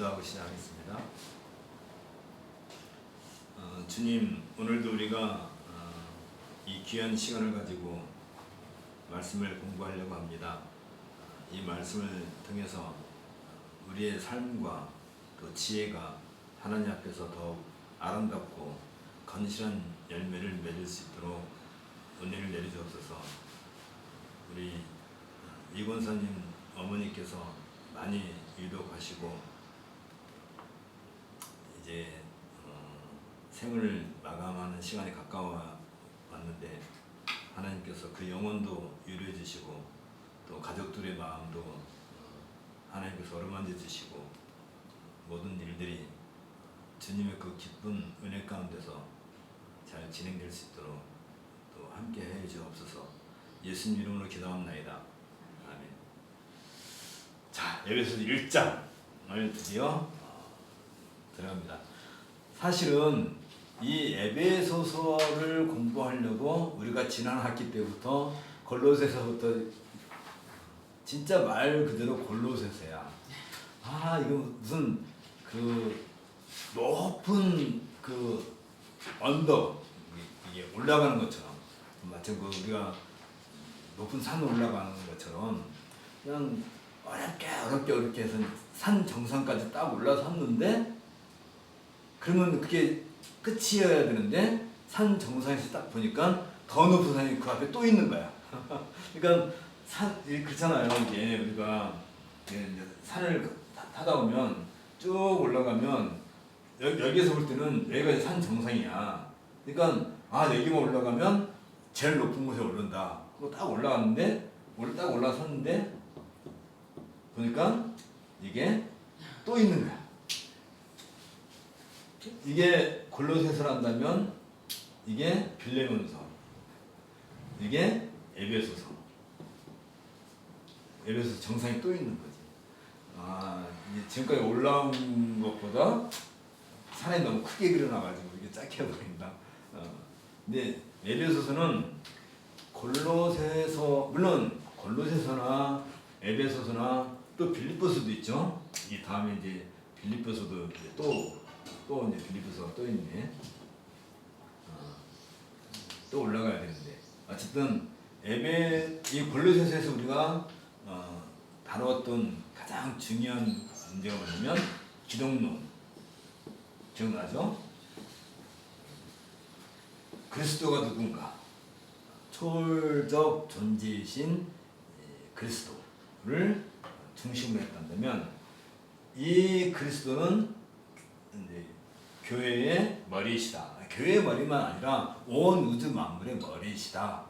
기도하고 시작하겠습니다. 주님, 오늘도 우리가 이 귀한 시간을 가지고 말씀을 공부하려고 합니다. 이 말씀을 통해서 우리의 삶과 또 지혜가 하나님 앞에서 더욱 아름답고 건실한 열매를 맺을 수 있도록 은혜를 내리주옵소서. 우리 이권사님 어머니께서 많이 유독하시고 이제 생을 마감하는 시간이 가까워 왔는데 하나님께서 그 영혼도 위로해 주시고 또 가족들의 마음도 하나님께서 어루만져 주시고 모든 일들이 주님의 그 기쁜 은혜 가운데서 잘 진행될 수 있도록 또 함께 해 주옵소서. 예수님 이름으로 기도합나이다. 아멘. 자, 에베소서 1장을 드디어 들어갑니다. 사실은 이 에베소서를 공부하려고 우리가 지난 학기 때부터 골로새서부터 진짜 말 그대로 골로새서야. 이거 무슨 그 높은 그 언덕 이게 올라가는 것처럼 마치 우리가 높은 산을 올라가는 것처럼 그냥 어렵게 해서 산 정상까지 딱 올라섰는데 그러면 그게 끝이어야 되는데 산 정상에서 딱 보니까 더 높은 산이 그 앞에 또 있는 거야. 그러니까 그렇잖아요. 이게 우리가 산을 타다 보면 쭉 올라가면 여기에서 볼 때는 여기가 산 정상이야. 그러니까 여기만 올라가면 제일 높은 곳에 오른다. 그거 딱 올라갔는데 딱 올라섰는데 보니까 이게 또 있는 거야. 이게 골로새서를 한다면 이게 빌레몬서, 이게 에베소서. 에베소서 정상이 또 있는 거지. 지금까지 올라온 것보다 산이 너무 크게 일어나가지고 이게 작게 보인다. 근데 에베소서는 골로새서, 물론 골로새서나 에베소서나 또 빌립보서도 있죠. 이 다음에 이제 빌립보서도 또 이제 빌립보서가 또 있네. 또 올라가야 되는데 어쨌든 이 골로새서에서 우리가 다루었던 가장 중요한 문제가 뭐냐면 기독론. 기억나죠? 그리스도가 누군가? 초월적 존재이신 그리스도를 중심으로 했다면 이 그리스도는 이제 교회의 머리이시다. 교회의 머리만 아니라 온 우주 만물의 머리이시다.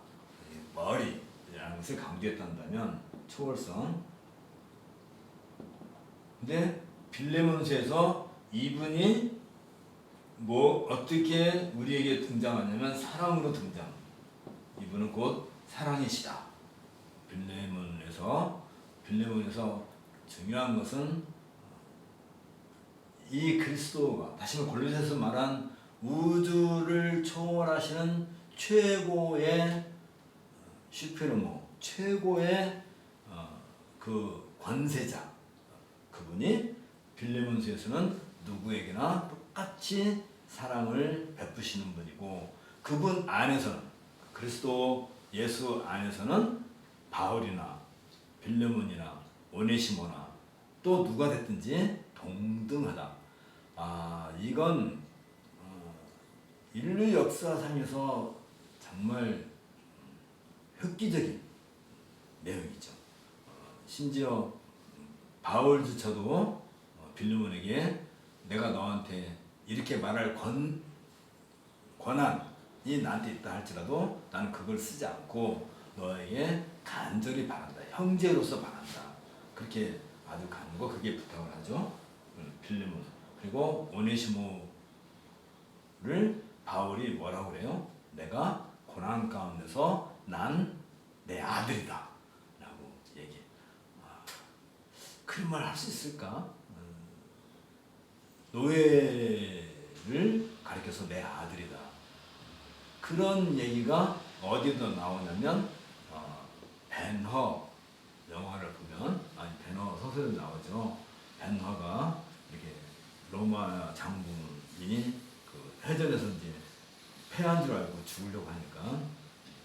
머리라는 것을 강조했다면 초월성. 근데 빌레몬서에서 이분이 어떻게 우리에게 등장하냐면 사랑으로 등장. 이분은 곧 사랑이시다. 빌레몬에서 중요한 것은 이 그리스도가 다시 한번 골로새서 말한 우주를 초월하시는 최고의 슈페르모, 최고의 그 권세자, 그분이 빌레몬서에서는 누구에게나 똑같이 사랑을 베푸시는 분이고, 그분 안에서는 그리스도 예수 안에서는 바울이나 빌레몬이나 오네시모나 또 누가 됐든지 동등하다. 이건 인류 역사상에서 정말 획기적인 내용이죠. 심지어 바울조차도 빌레몬에게 내가 너한테 이렇게 말할 권한이 나한테 있다 할지라도 나는 그걸 쓰지 않고 너에게 간절히 바란다. 형제로서 바란다. 그렇게 아주 간고 그게 부탁을 하죠. 빌레몬. 그리고 오네시모를 바울이 뭐라고 그래요? 내가 고난 가운데서 난 내 아들이다 라고 얘기해. 그런 말 할 수 있을까? 노예를 가리켜서 내 아들이다. 그런 얘기가 어디서 나오냐면 벤허 영화를 보면, 벤허 소설에 나오죠. 벤허가 이렇게 로마 장군이 그 해전에서 이제 패한 줄 알고 죽으려고 하니까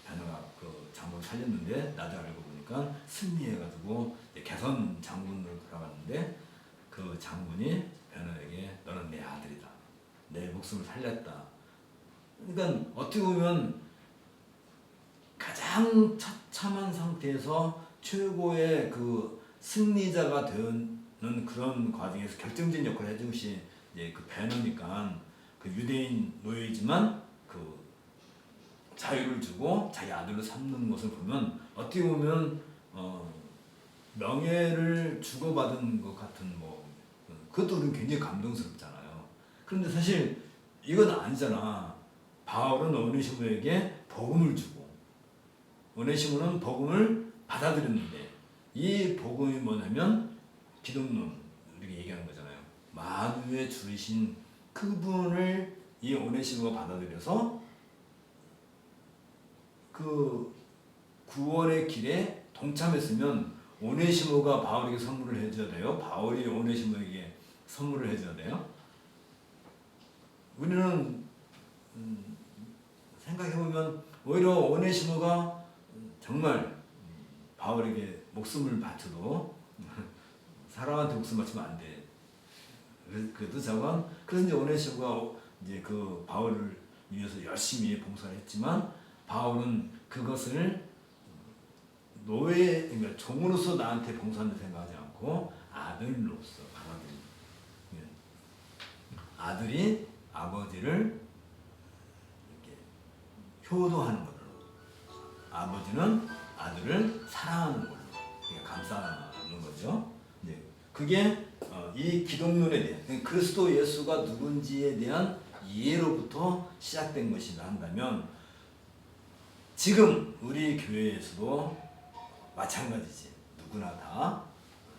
베너가 그 장군을 살렸는데 나중에 알고 보니까 승리해가지고 개선 장군으로 돌아갔는데 그 장군이 베너에게 너는 내 아들이다. 내 목숨을 살렸다. 그러니까 어떻게 보면 가장 처참한 상태에서 최고의 그 승리자가 되는 그런 과정에서 결정적인 역할을 해준 것이 이제 그 베너니까 그 유대인 노예이지만 그 자유를 주고 자기 아들로 삼는 것을 보면 어떻게 보면 명예를 주고받은 것 같은 뭐 그것도 우리는 굉장히 감동스럽잖아요. 그런데 사실 이건 아니잖아. 바울은 오네시모에게 복음을 주고 오네시모는 복음을 받아들였는데 이 복음이 뭐냐면 기독론 이렇게 얘기하는 거잖아요. 만유의 주이신 그분을 이 오네시모가 받아들여서 그 구원의 길에 동참했으면 오네시모가 바울에게 선물을 해줘야 돼요. 바울이 오네시모에게 선물을 해줘야 돼요. 우리는 생각해보면 오히려 오네시모가 정말 바울에게 목숨을 바쳐도 사람한테 목숨 바치면 안 돼. 그래도 저건 그래서 이제 오네시모가 이제 그 바울을 위해서 열심히 봉사를 했지만 바울은 그것을 노예 그러니까 종으로서 나한테 봉사한다 생각하지 않고 아들로서 받아들인 아들이 아버지를 이렇게 효도하는 걸로 아버지는 아들을 사랑하는 걸로 그러니까 감싸는 거죠. 이제 그게 이 기독론에 대한 그리스도 예수가 누군지에 대한 이해로부터 시작된 것이라 한다면 지금 우리 교회에서도 마찬가지지. 누구나 다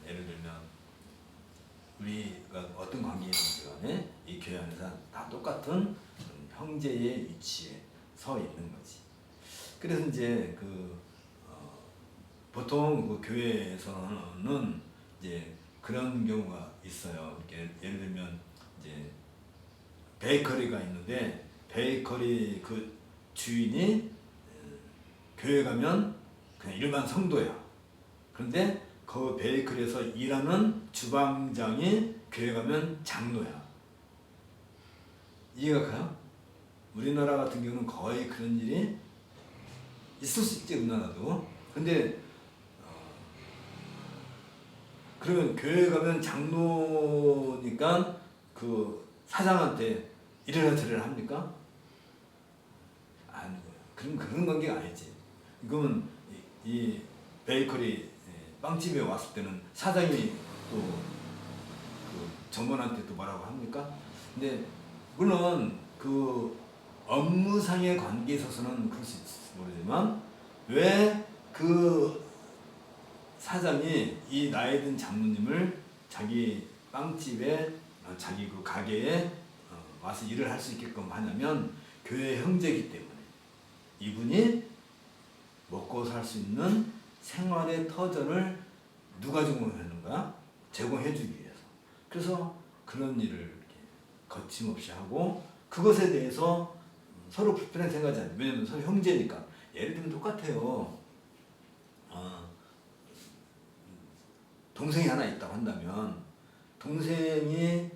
예를 들면 우리가 어떤 관계이든지 간에 이 교회 안에서 다 똑같은 형제의 위치에 서 있는 거지. 그래서 이제 보통 그 교회에서는 이제 그런 경우가 있어요. 예를 들면 이제 베이커리가 있는데 베이커리 그 주인이 교회 가면 그냥 일반 성도야. 그런데 그 베이커리에서 일하는 주방장이 교회 가면 장로야. 이해가 가요? 우리나라 같은 경우는 거의 그런 일이 있을 수 있지, 우리나라도. 근데 그러면 교회 가면 장로니까 그 사장한테 이래라 저래라 합니까? 아니고요. 그런 관계가 아니지. 이거는 이 베이커리 빵집에 왔을 때는 사장이 또 그 점원한테 또 뭐라고 합니까? 근데 물론 그 업무상의 관계에 있어서는 그럴 수 있을지 모르지만 왜 그 사장이 이 나이 든 장로님을 자기 빵집에 자기 그 가게에 와서 일을 할 수 있게끔 하냐면 교회 형제이기 때문에 이분이 먹고 살 수 있는 생활의 터전을 누가 제공하는가? 제공해주기 위해서. 그래서 그런 일을 이렇게 거침없이 하고 그것에 대해서 서로 불편하게 생각하지 않아요. 왜냐면 서로 형제니까. 예를 들면 똑같아요. 동생이 하나 있다고 한다면 동생이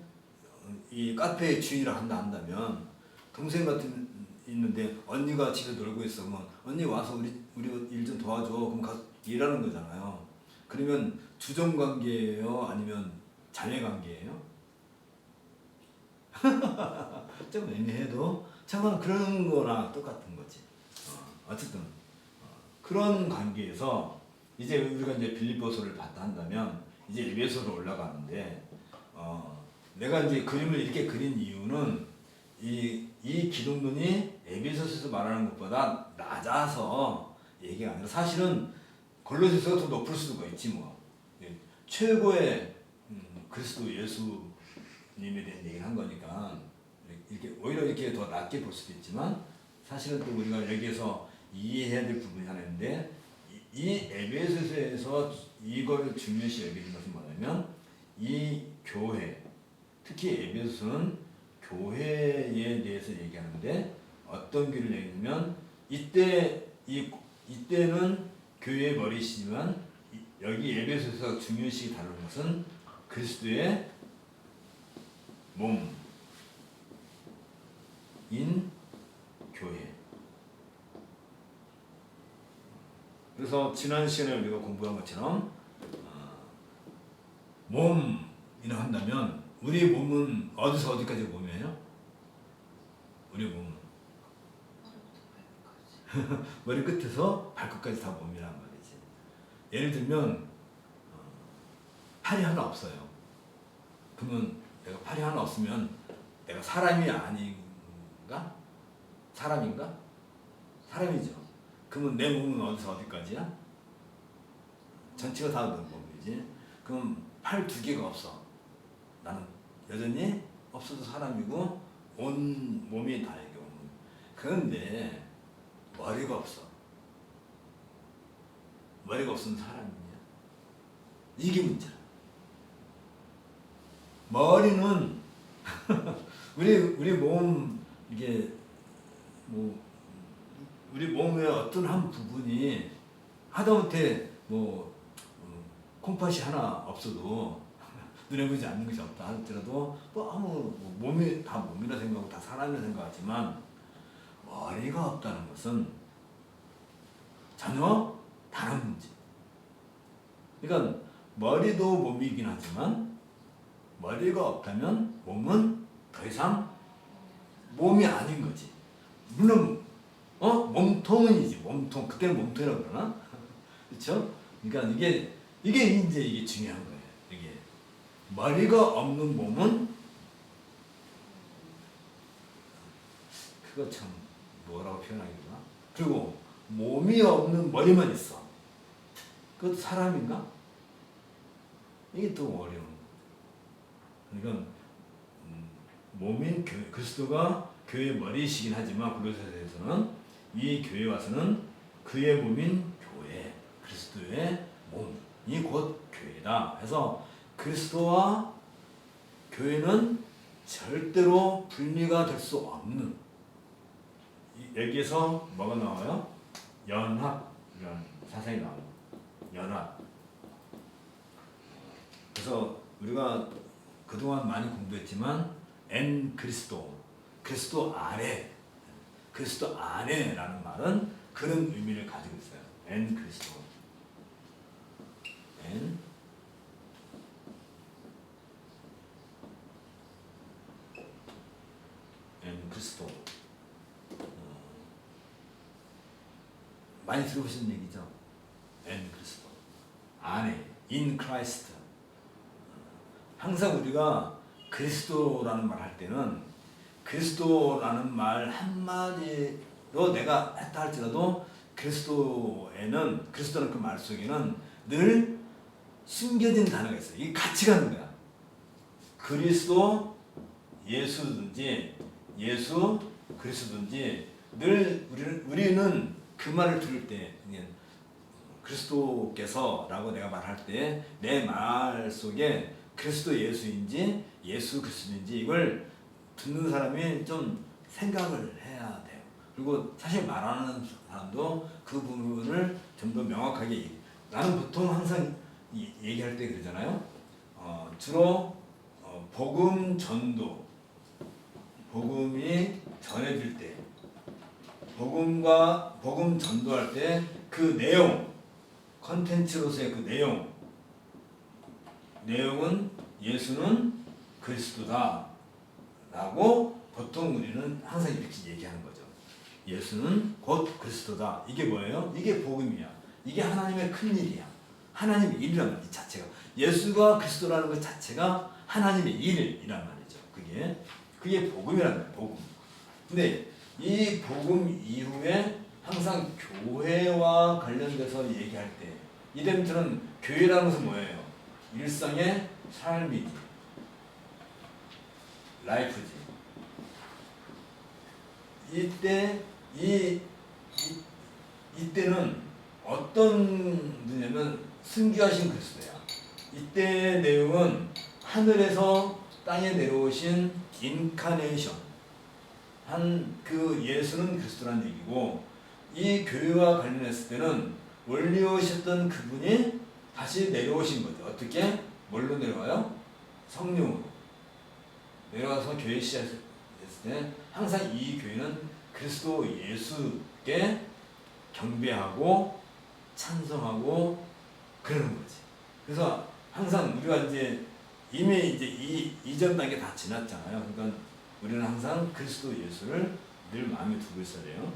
이 카페의 주인이라 한다면 동생 같은 있는데 언니가 집에 놀고 있어. 그러면 언니 와서 우리 일 좀 도와줘. 그럼 가서 일하는 거잖아요. 그러면 주종 관계예요? 아니면 자매 관계예요? 좀 애매해도 잠깐 그런 거나 똑같은 거지. 어쨌든 그런 관계에서 이제 우리가 이제 빌립보서를 봤다 한다면 이제 에베소로 올라가는데 내가 이제 그림을 이렇게 그린 이유는 이 기독론이 에베소서에서 말하는 것보다 낮아서 얘기가 아니라 사실은 골로새서가 더 높을 수가 있지 뭐. 최고의 그리스도 예수님에 대한 얘기를 한 거니까 이렇게 오히려 이렇게 더 낮게 볼 수도 있지만 사실은 또 우리가 여기에서 이해해야 될 부분이 하나 있는데 이 에베소서에서 이걸 중요시 여기는 것은 뭐냐면 이 교회 특히 에베소서는 교회에 대해서 얘기하는데 어떤 교회를 얘기하냐면 이때는 교회의 머리시지만 여기 에베소서 중요시 다루는 것은 그리스도의 몸인 교회. 그래서 지난 시간에 우리가 공부한 것처럼 몸이라 한다면 우리 몸은 어디서 어디까지 몸이에요? 우리 몸은 머리 끝에서 발끝까지 다 몸이란 말이지. 예를 들면 팔이 하나 없어요. 그러면 내가 팔이 하나 없으면 내가 사람이 아닌가? 사람인가? 사람이죠. 그러면 내 몸은 어디서 어디까지야? 전체가 다 내 몸이지. 그럼 팔 두 개가 없어. 나는 여전히 없어도 사람이고 온 몸이 다이게 온 몸. 그런데 머리가 없어. 머리가 없으면 사람이냐? 이게 문제야. 머리는 우리 몸 이게 뭐 우리 몸의 어떤 한 부분이 하다못해 콩팥이 하나 없어도 눈에 보이지 않는 것이 없다 할지라도 아무 몸이 다 몸이라 생각하고 다 사람이라 생각하지만 머리가 없다는 것은 전혀 다른 문제. 그러니까 머리도 몸이긴 하지만 머리가 없다면 몸은 더 이상 몸이 아닌 거지. 물론 몸통은이지. 몸통. 그때는 몸통이라고 그러나? 그렇죠? 그러니까 이게 중요한 거예요. 이게 머리가 없는 몸은 그거 참 뭐라고 표현하기나? 그리고 몸이 없는 머리만 있어. 그것도 사람인가? 이게 또 어려운 거. 그러니까 몸인 그리스도가 교회의 머리이시긴 하지만 골로새서에서는 이 교회에 와서는 그의 몸인 교회, 그리스도의 몸이 곧 교회다. 그래서 그리스도와 교회는 절대로 분리가 될 수 없는, 여기에서 뭐가 나와요? 연합이라는 사상이 나와요. 연합. 그래서 우리가 그동안 많이 공부했지만 그리스도 안에라는 말은 그런 의미를 가지고 있어요. 그리스도. 그리스도. 많이 들어보신 얘기죠. 그리스도. 안에, in Christ. 항상 우리가 그리스도라는 말 할 때는 그리스도라는 말 한마디로 내가 했다 할지라도 그리스도라는 그 말 속에는 늘 숨겨진 단어가 있어요. 이게 같이 가는 거야. 그리스도, 예수든지 예수, 그리스도든지 늘 우리는 그 말을 들을 때 그리스도께서라고 내가 말할 때 내 말 속에 그리스도 예수인지 예수 그리스도인지 이걸 듣는 사람이 좀 생각을 해야 돼요. 그리고 사실 말하는 사람도 그 부분을 좀 더 명확하게 나는 보통 항상 얘기할 때 그러잖아요. 주로 복음 전도, 복음이 전해질 때, 복음 전도할 때 그 내용, 컨텐츠로서의 그 내용은 예수는 그리스도다 라고 보통 우리는 항상 이렇게 얘기하는 거죠. 예수는 곧 그리스도다. 이게 뭐예요? 이게 복음이야. 이게 하나님의 큰일이야. 하나님의 일이란 말이지 자체가. 예수가 그리스도라는 것 자체가 하나님의 일이란 말이죠. 그게 복음이란 말이에요. 복음. 근데 이 복음 이후에 항상 교회와 관련돼서 얘기할 때 이들은 교회라는 것은 뭐예요? 일상의 삶이지. 라이프지. 이때는 어떤 분야면 순교하신 그리스도야. 이때의 내용은 하늘에서 땅에 내려오신 인카네이션 한 그 예수는 그리스도라는 얘기고, 이 교회와 관련했을 때는 원리 오셨던 그분이 다시 내려오신 거죠. 어떻게? 뭘로 내려와요? 성령으로 내려와서 교회 시작했을 때 항상 이 교회는 그리스도 예수께 경배하고 찬송하고 그러는 거지. 그래서 항상 우리가 이제 이미 이제 이전 단계 다 지났잖아요. 그러니까 우리는 항상 그리스도 예수를 늘 마음에 두고 있어야 돼요.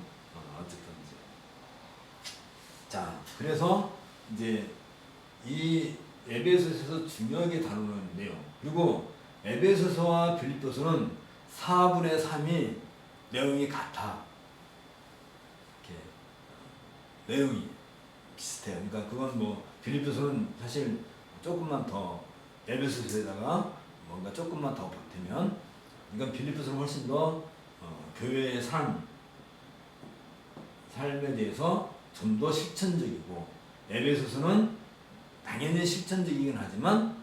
어쨌든지. 자, 그래서 이제 이 에베소서에서 중요하게 다루는 내용, 그리고 에베소서와 빌립보서는 4분의 3이 내용이 같아. 이렇게 내용이 비슷해요. 그러니까 그건 뭐 빌립보서는 사실 조금만 더 에베소서에다가 뭔가 조금만 더 보태면, 이건 빌립보서는 훨씬 더 교회의 삶에 대해서 좀 더 실천적이고, 에베소서는 당연히 실천적이긴 하지만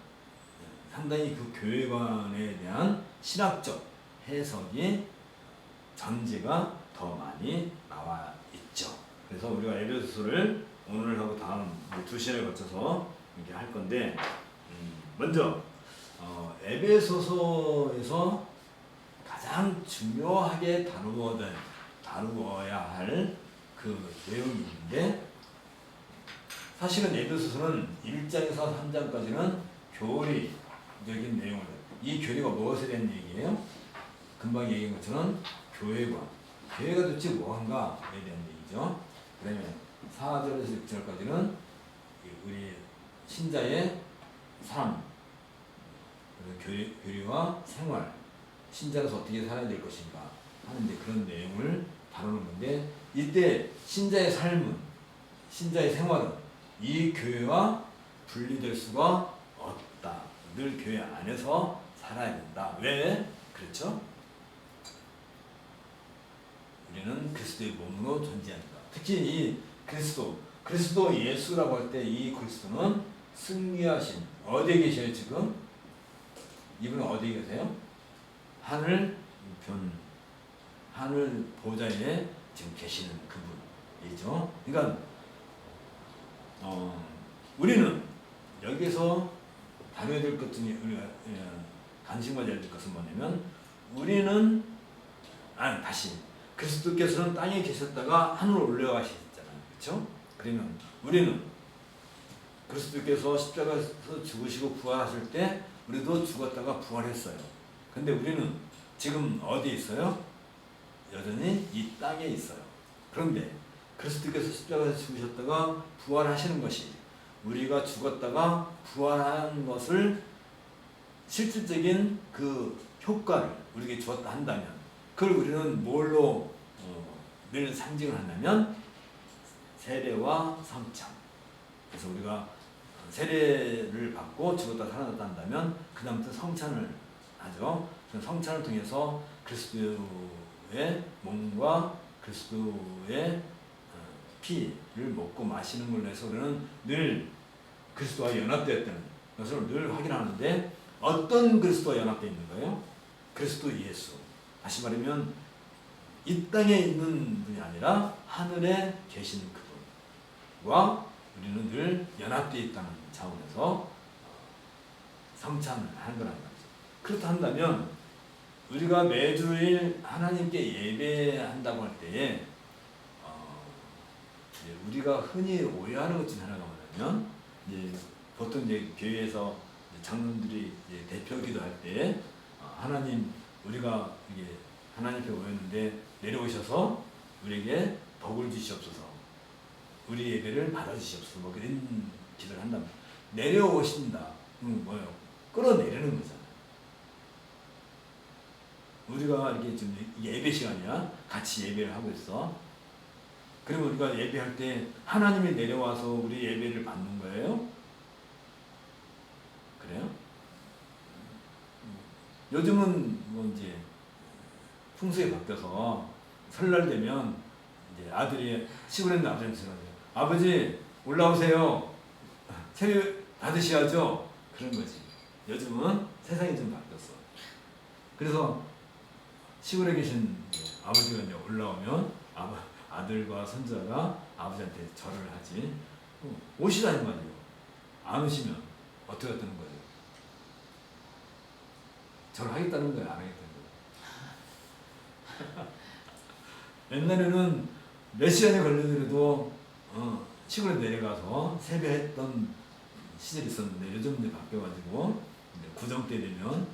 상당히 그 교회관에 대한 신학적 해석이 전제가 더 많이 나와 있죠. 그래서 우리가 에베소서를 오늘하고 다음 2시간에 거쳐서 이렇게 할 건데, 먼저 에베소서에서 가장 중요하게 다루어야 할 그 내용이 있는데, 사실은 에베소서는 1장에서 3장까지는 교리적인 내용을, 이 교리가 무엇에 대한 얘기예요? 금방 얘기한 것처럼 교회가 도대체 뭐한가에 대한 얘기죠. 그 다음에 4절에서 6절까지는 우리 신자의 삶, 교리와 생활, 신자로서 어떻게 살아야 될 것인가 하는데 그런 내용을 다루는 건데, 이때 신자의 삶은, 신자의 생활은 이 교회와 분리될 수가 없다. 늘 교회 안에서 살아야 된다. 왜? 그렇죠? 우리는 그리스도의 몸으로 존재한다. 특히 이 그리스도 예수라고 할 때 이 그리스도는 승리하신, 어디에 계셔요 지금? 이분은 어디에 계세요? 하늘 보좌에 지금 계시는 그분이죠. 그러니까 우리는 여기서 다뤄야 될 것 중에 우리가 관심 가져야 될 것은 뭐냐면, 우리는 다시 그리스도께서는 땅에 계셨다가 하늘로 올라가셨잖아요. 그렇죠? 그러면 우리는 그리스도께서 십자가에서 죽으시고 부활하실 때 우리도 죽었다가 부활했어요. 근데 우리는 지금 어디에 있어요? 여전히 이 땅에 있어요. 그런데 그리스도께서 십자가에서 죽으셨다가 부활하시는 것이, 우리가 죽었다가 부활한 것을 실질적인 그 효과를 우리에게 주었다 한다면, 그걸 우리는 뭘로 늘 상징을 한다면 세례와 성찬. 그래서 우리가 세례를 받고 죽었다 살아났다 한다면 그 다음부터 성찬을 하죠. 성찬을 통해서 그리스도의 몸과 그리스도의 피를 먹고 마시는 걸로 해서 우리는 늘 그리스도와 연합되었다는 것을 늘 확인하는데, 어떤 그리스도와 연합되어 있는 거예요? 그리스도 예수. 다시 말하면 이 땅에 있는 분이 아니라 하늘에 계신 그분과 우리는 늘 연합되어 있다는 차원에서 성찬을 하는 거라는 거죠. 그렇다 한다면 우리가 매주일 하나님께 예배한다고 할 때에 우리가 흔히 오해하는 것 중에 하나가 뭐냐면, 보통 교회에서 장로들이 대표기도 할 때 하나님, 우리가 이게 하나님 앞에 모였는데 내려오셔서 우리에게 복을 주시옵소서, 우리 예배를 받아주시옵소서, 뭐 그런 기도를 한다면, 내려오신다. 뭐예요? 끌어내리는 거잖아요. 우리가 이렇게 지금 예배 시간이야. 같이 예배를 하고 있어. 그러면 우리가 예배할 때 하나님이 내려와서 우리 예배를 받는 거예요? 그래요? 요즘은 뭐 이제 풍수에 바뀌어서 설날 되면 이제 아들이, 시골에 있는 아버지한테 전화해요. 아버지 올라오세요. 세례 받으셔야죠. 그런 거지. 요즘은 세상이 좀 바뀌었어. 그래서 시골에 계신 아버지가 이제 올라오면 아들과 손자가 아버지한테 절을 하지. 오시라는 말이요. 안 오시면 어떻게 했다는 거예요? 절을 하겠다는 거예요? 안 하겠다는 거예요? 옛날에는 몇 시간이 걸리더라도 시골에 내려가서 세배했던 시절이 있었는데 요즘 이제 바뀌어가지고 이제 구정 때 되면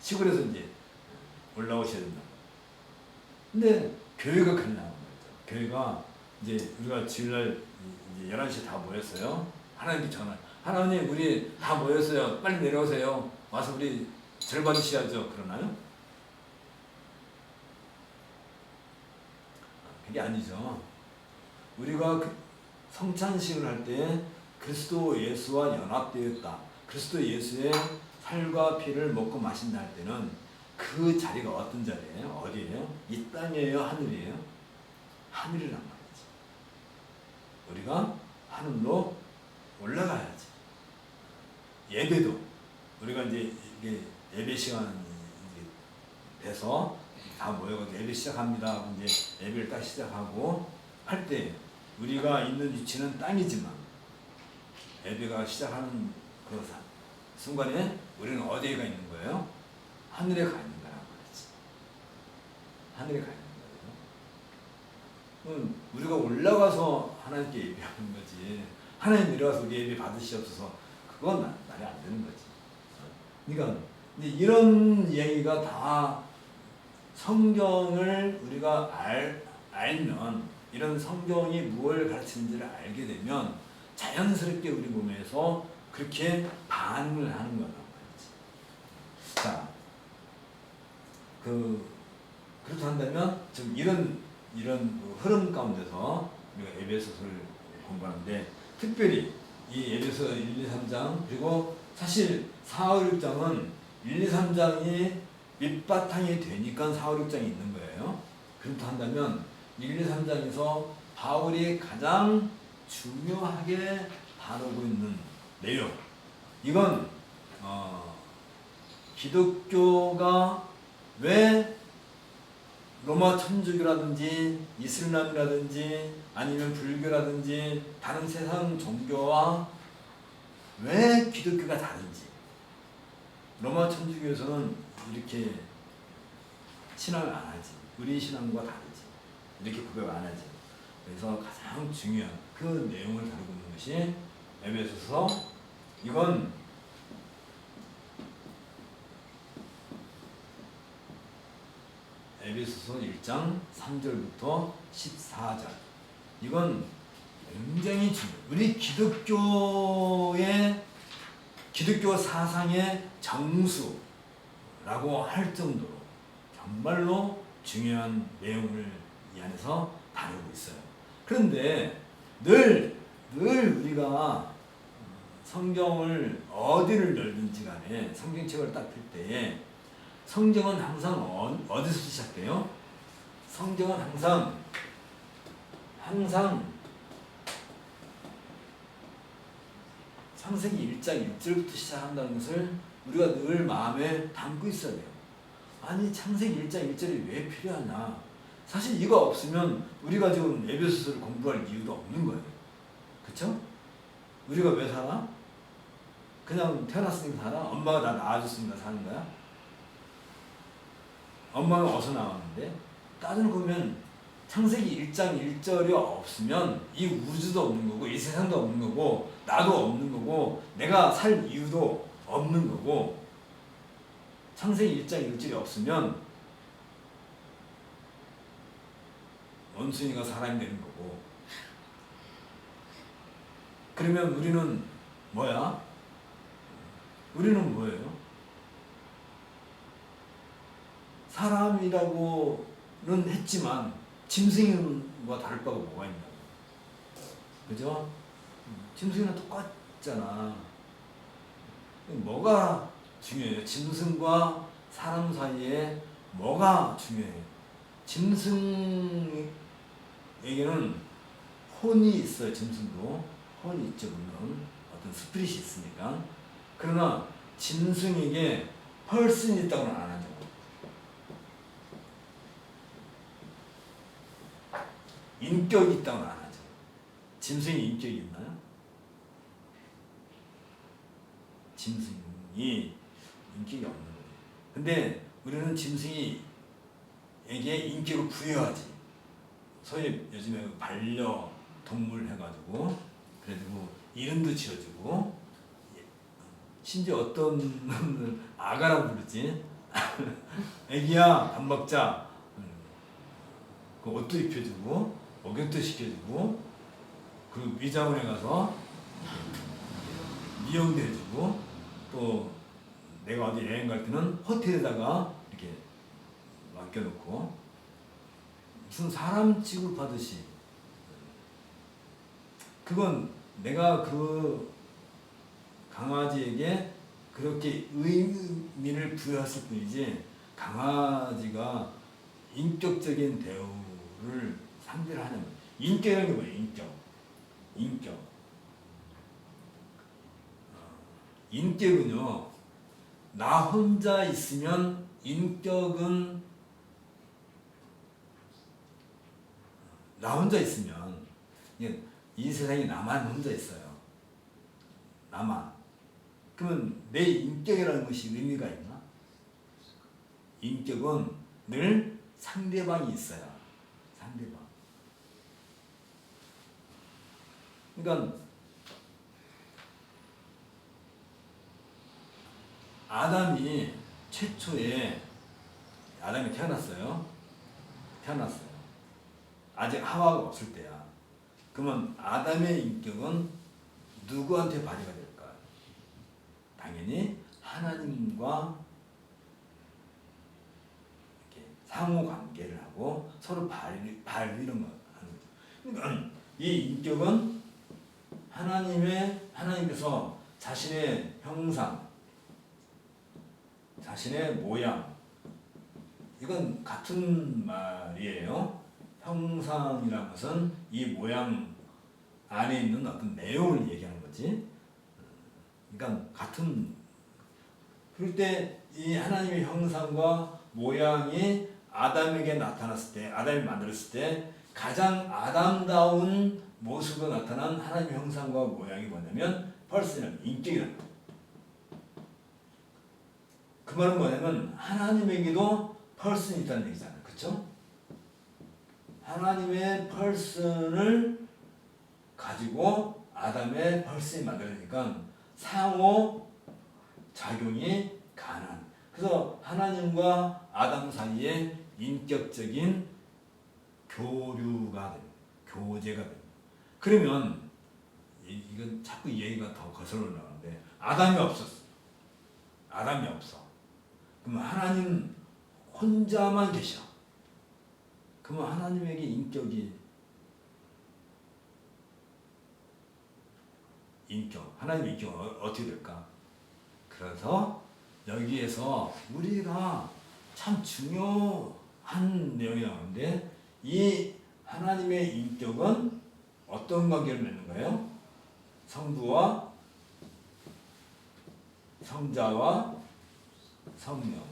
시골에서 이제 올라오셔야 된다. 근데 교회가 큰일 나는 거죠. 교회가 이제 우리가 주일날 이제 11시에 다 모였어요. 하나님께 전화. 하나님 우리 다 모였어요. 빨리 내려오세요. 와서 우리 절 받으셔야죠. 그러나요? 그게 아니죠. 우리가 성찬식을 할 때 그리스도 예수와 연합되었다. 그리스도 예수의 살과 피를 먹고 마신다 할 때는 그 자리가 어떤 자리예요? 어디예요? 이 땅이에요? 하늘이에요? 하늘이란 말이지. 우리가 하늘로 올라가야지. 예배도 우리가 이제 이게 예배 시간이 돼서 다 모여서 예배 시작합니다. 이제 예배를 딱 시작하고 할 때 우리가 있는 위치는 땅이지만 예배가 시작하는 그 순간에 우리는 어디에 가 있는 거예요? 하늘에 가 있는 거란 말이지. 하늘에 가 있는 거예요. 우리가 올라가서 하나님께 예배하는 거지. 하나님 내려와서 우리 예배 받으시옵소서. 그건 말이 안 되는 거지. 그러니까 이런 얘기가 다 성경을 우리가 알면, 이런 성경이 무엇을 가르치는지를 알게 되면 자연스럽게 우리 몸에서 그렇게 반응을 하는 거란 말이지. 자, 그렇다 한다면 지금 이런 흐름 가운데서 우리가 에베소서를 공부하는데, 특별히 이 에베소 1, 2, 3장, 그리고 사실 4, 5, 6장은 1, 2, 3장이 밑바탕이 되니까 4, 5, 6장이 있는 거예요. 그렇다 한다면 1, 2, 3장에서 바울이 가장 중요하게 다루고 있는 내용, 이건 기독교가 왜 로마 천주교라든지 이슬람이라든지 아니면 불교라든지 다른 세상 종교와 왜 기독교가 다른지, 로마 천주교에서는 이렇게 신앙을 안 하지, 우리 신앙과 다르지, 이렇게 구별 안 하지. 그래서 가장 중요한 그 내용을 다루고 있는 것이 에베소서. 이건 에베소서 1장 3절부터 14절. 이건 굉장히 중요해요. 우리 기독교 사상의 정수라고 할 정도로 정말로 중요한 내용을 이 안에서 다루고 있어요. 그런데 늘 우리가 성경을 어디를 열든지 간에 성경책을 딱 펼 때에 성경은 항상 어디서 시작돼요? 성경은 항상 창세기 1장 1절부터 시작한다는 것을 우리가 늘 마음에 담고 있어야 돼요. 아니 창세기 1장 1절이 왜 필요하냐? 사실 이거 없으면 우리가 지금 에베소서를 공부할 이유도 없는 거예요. 그쵸? 우리가 왜 살아? 그냥 태어났으니까 살아? 엄마가 나 낳아줬으니까 사는 거야? 엄마는 어디서 나왔는데? 따져놓고 보면 창세기 1장 1절이 없으면 이 우주도 없는 거고 이 세상도 없는 거고 나도 없는 거고 내가 살 이유도 없는 거고, 창세기 1장 1절이 없으면 원숭이가 사람이 되는 거고, 그러면 우리는 뭐야? 우리는 뭐예요? 사람이라고는 했지만 짐승과 다를 바가 뭐가 있냐고. 그죠? 짐승이랑 똑같잖아. 뭐가 중요해요? 짐승과 사람 사이에 뭐가 중요해요? 짐승에게는 혼이 있어요. 짐승도 혼이 있죠. 물론 어떤 스피릿이 있으니까. 그러나 짐승에게 펄슨이 있다고는 안 하죠. 인격이 있다고는 안 하죠. 짐승이 인격이 있나요? 짐승이 인격이 없는 거예요. 근데 우리는 짐승에게 인격을 부여하지. 소위 요즘에 반려동물 해가지고 그래가지고 이름도 지어주고 심지어 어떤 놈은 아가라고 부르지. 애기야 밥 먹자. 그 옷도 입혀주고 목욕도 시켜주고 그리고 미장원에 가서 미용도 해주고 또 내가 어디 여행 갈 때는 호텔에다가 이렇게 맡겨놓고 무슨 사람 취급하듯이 그건 내가 그 강아지에게 그렇게 의미를 부여했을 뿐이지 강아지가 인격적인 대우를 상대를 하냐면 인격이라는 게 뭐예요? 인격 인격은요 나 혼자 있으면 인격은 나 혼자 있으면 이 세상에 나만 혼자 있어요. 나만. 그러면 내 인격이라는 것이 의미가 있나? 인격은 늘 상대방이 있어야 상대방. 그러니까 아담이 최초에 아담이 태어났어요. 아직 하와가 없을 때야. 그러면 아담의 인격은 누구한테 발휘가 될까? 당연히 하나님과 이렇게 상호 관계를 하고 서로 발휘를 하는 거죠. 그러니까 이 인격은 하나님께서 자신의 형상, 자신의 모양, 이건 같은 말이에요. 형상이라는 것은 이 모양 안에 있는 어떤 내용을 얘기하는 거지. 그러니까 같은. 그럴 때 이 하나님의 형상과 모양이 아담에게 나타났을 때, 아담이 만들었을 때 가장 아담다운 모습으로 나타난 하나님의 형상과 모양이 뭐냐면 펄스는 인격이라는 거예요. 그 말은 뭐냐면 하나님에게도 펄슨이 있다는 얘기잖아요. 그렇죠? 하나님의 펄슨을 가지고 아담의 펄슨이 만들어지니까 상호 작용이 가능한. 그래서 하나님과 아담 사이에 인격적인 교류가 됩니다. 교제가 됩니다. 그러면 이건 자꾸 얘기가 더 거슬러 나오는데 아담이 없었어. 아담이 없어. 그럼 하나님 혼자만 계셔. 그러면 하나님에게 하나님의 인격은 어떻게 될까? 그래서 여기에서 우리가 참 중요한 내용이 나오는데 이 하나님의 인격은 어떤 관계를 맺는 거예요? 성부와 성자와 성령.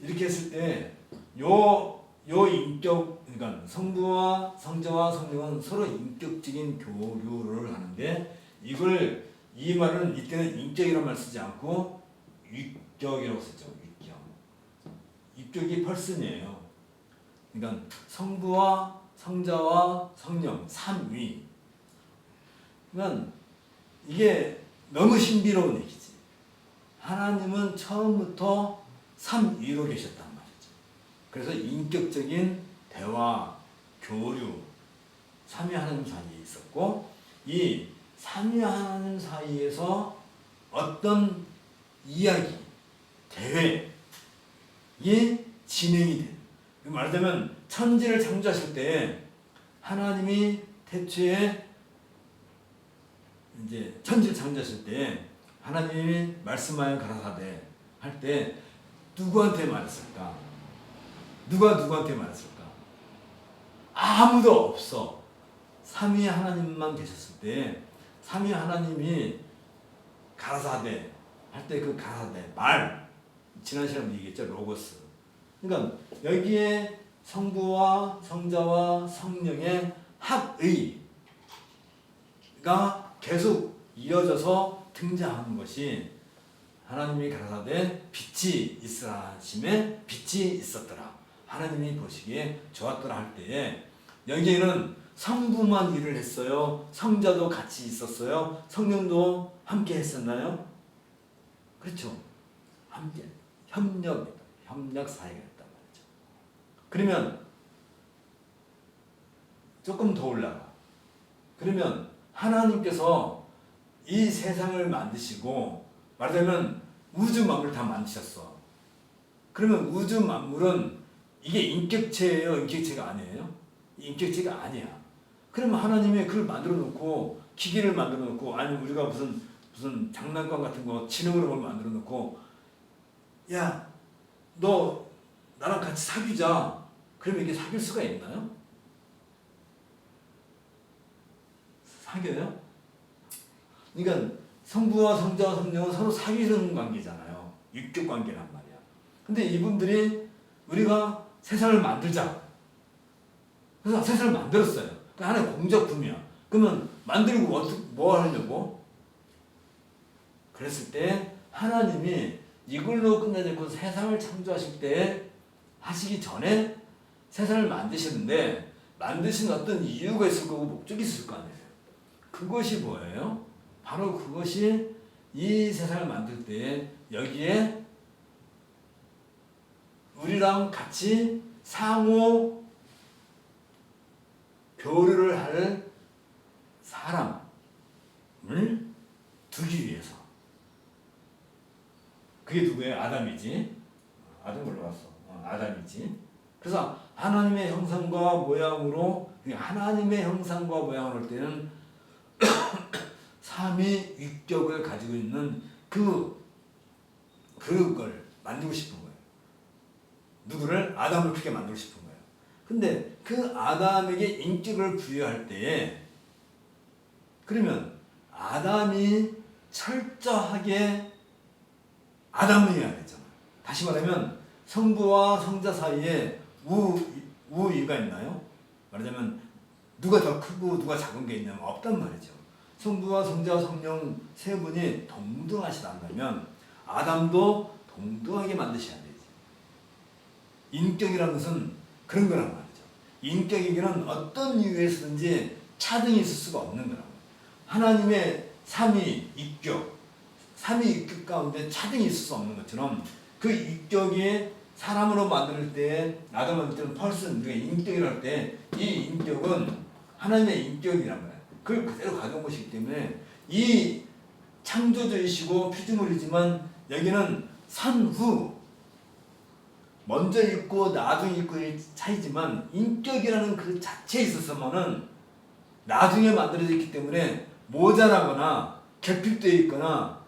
이렇게 했을 때 요 인격, 그러니까 성부와 성자와 성령은 서로 인격적인 교류를 하는데 이 말은 이때는 인격이라는 말 쓰지 않고 위격이라고 쓰죠. 위격이 펄슨이에요. 그러니까 성부와 성자와 성령 삼위. 그러니까 이게 너무 신비로운 얘기지. 하나님은 처음부터 삼위로 계셨단 말이죠. 그래서 인격적인 대화, 교류, 삼위 하나님 사이에 있었고 이 삼위 하나님 사이에서 어떤 이야기, 대회에 진행이 돼. 말하자면 천지를 창조하실 때 하나님이 태초에 이제 천지를 창조하실 때 하나님이 말씀하여 가라사대 할 때 누구한테 말했을까? 누가 누구한테 말했을까? 아무도 없어. 삼위 하나님만 계셨을 때 삼위 하나님이 가라사대 할 때 그 가라사대 말 지난 시간에 얘기했죠. 로고스. 그러니까 여기에 성부와 성자와 성령의 합의가 계속 이어져서 등장하는 것이 하나님이 가라사대 빛이 있으라 하심에 빛이 있었더라. 하나님이 보시기에 좋았더라 할 때에 여기에는 성부만 일을 했어요? 성자도 같이 있었어요? 성령도 함께 했었나요? 그렇죠. 함께 협력 사이가 있단 말이죠. 그러면 조금 더 올라가. 그러면 하나님께서 이 세상을 만드시고 말하자면 우주 만물을 다 만드셨어. 그러면 우주 만물은 이게 인격체예요? 인격체가 아니에요? 인격체가 아니야. 그러면 하나님이 그걸 만들어 놓고 기계를 만들어 놓고 아니면 우리가 무슨 장난감 같은 거 지능으로 뭘 만들어 놓고 야, 너 나랑 같이 사귀자. 그러면 이게 사귈 수가 있나요? 사귀어요? 그러니까 성부와 성자와 성령은 서로 사귀는 관계잖아요. 육격 관계란 말이야. 근데 이분들이 우리가 세상을 만들자. 그래서 세상을 만들었어요. 그 하나의 공작품이야. 그러면 만들고 뭐 하려고? 그랬을 때 하나님이 이걸로 끝나지 않고 세상을 창조하실 때 하시기 전에 세상을 만드시는데 만드신 어떤 이유가 있을 거고 목적이 있을 거 아니에요. 그것이 뭐예요? 바로 그것이 이 세상을 만들 때 여기에 우리랑 같이 상호 교류를 할 사람을 두기 위해서. 그게 누구예요? 아담이지. 아담 올라왔어. 아담이지. 그래서 하나님의 형상과 모양으로 하나님의 형상과 모양으로 할 때는 삼위일격을 가지고 있는 그걸 만들고 싶은 거예요. 누구를? 아담을 그렇게 만들고 싶은 거예요. 근데 그 아담에게 인격을 부여할 때에 그러면 아담이 철저하게 아담이어야 되잖아요. 다시 말하면 성부와 성자 사이에 우위가 있나요? 말하자면 누가 더 크고 누가 작은 게 있냐면 없단 말이죠. 성부와 성자 성령 세 분이 동등하시다면 아담도 동등하게 만드셔야 되지. 인격이라는 것은 그런 거란 말이죠. 인격에게는 어떤 이유에서든지 차등이 있을 수가 없는 거라고. 하나님의 삼위일격 가운데 차등이 있을 수 없는 것처럼 그 인격이 사람으로 만들 때 아담 만들 때는 펄슨 우리가 인격이라고 할 때 이 인격은 하나님의 인격이란 말이에요. 그걸 그대로 가져온 것이기 때문에 이 창조주이시고 피조물이지만 여기는 선후 먼저 있고 나중에 있고의 차이지만 인격이라는 그 자체에 있어서는 나중에 만들어졌기 때문에 모자라거나 결핍되어 있거나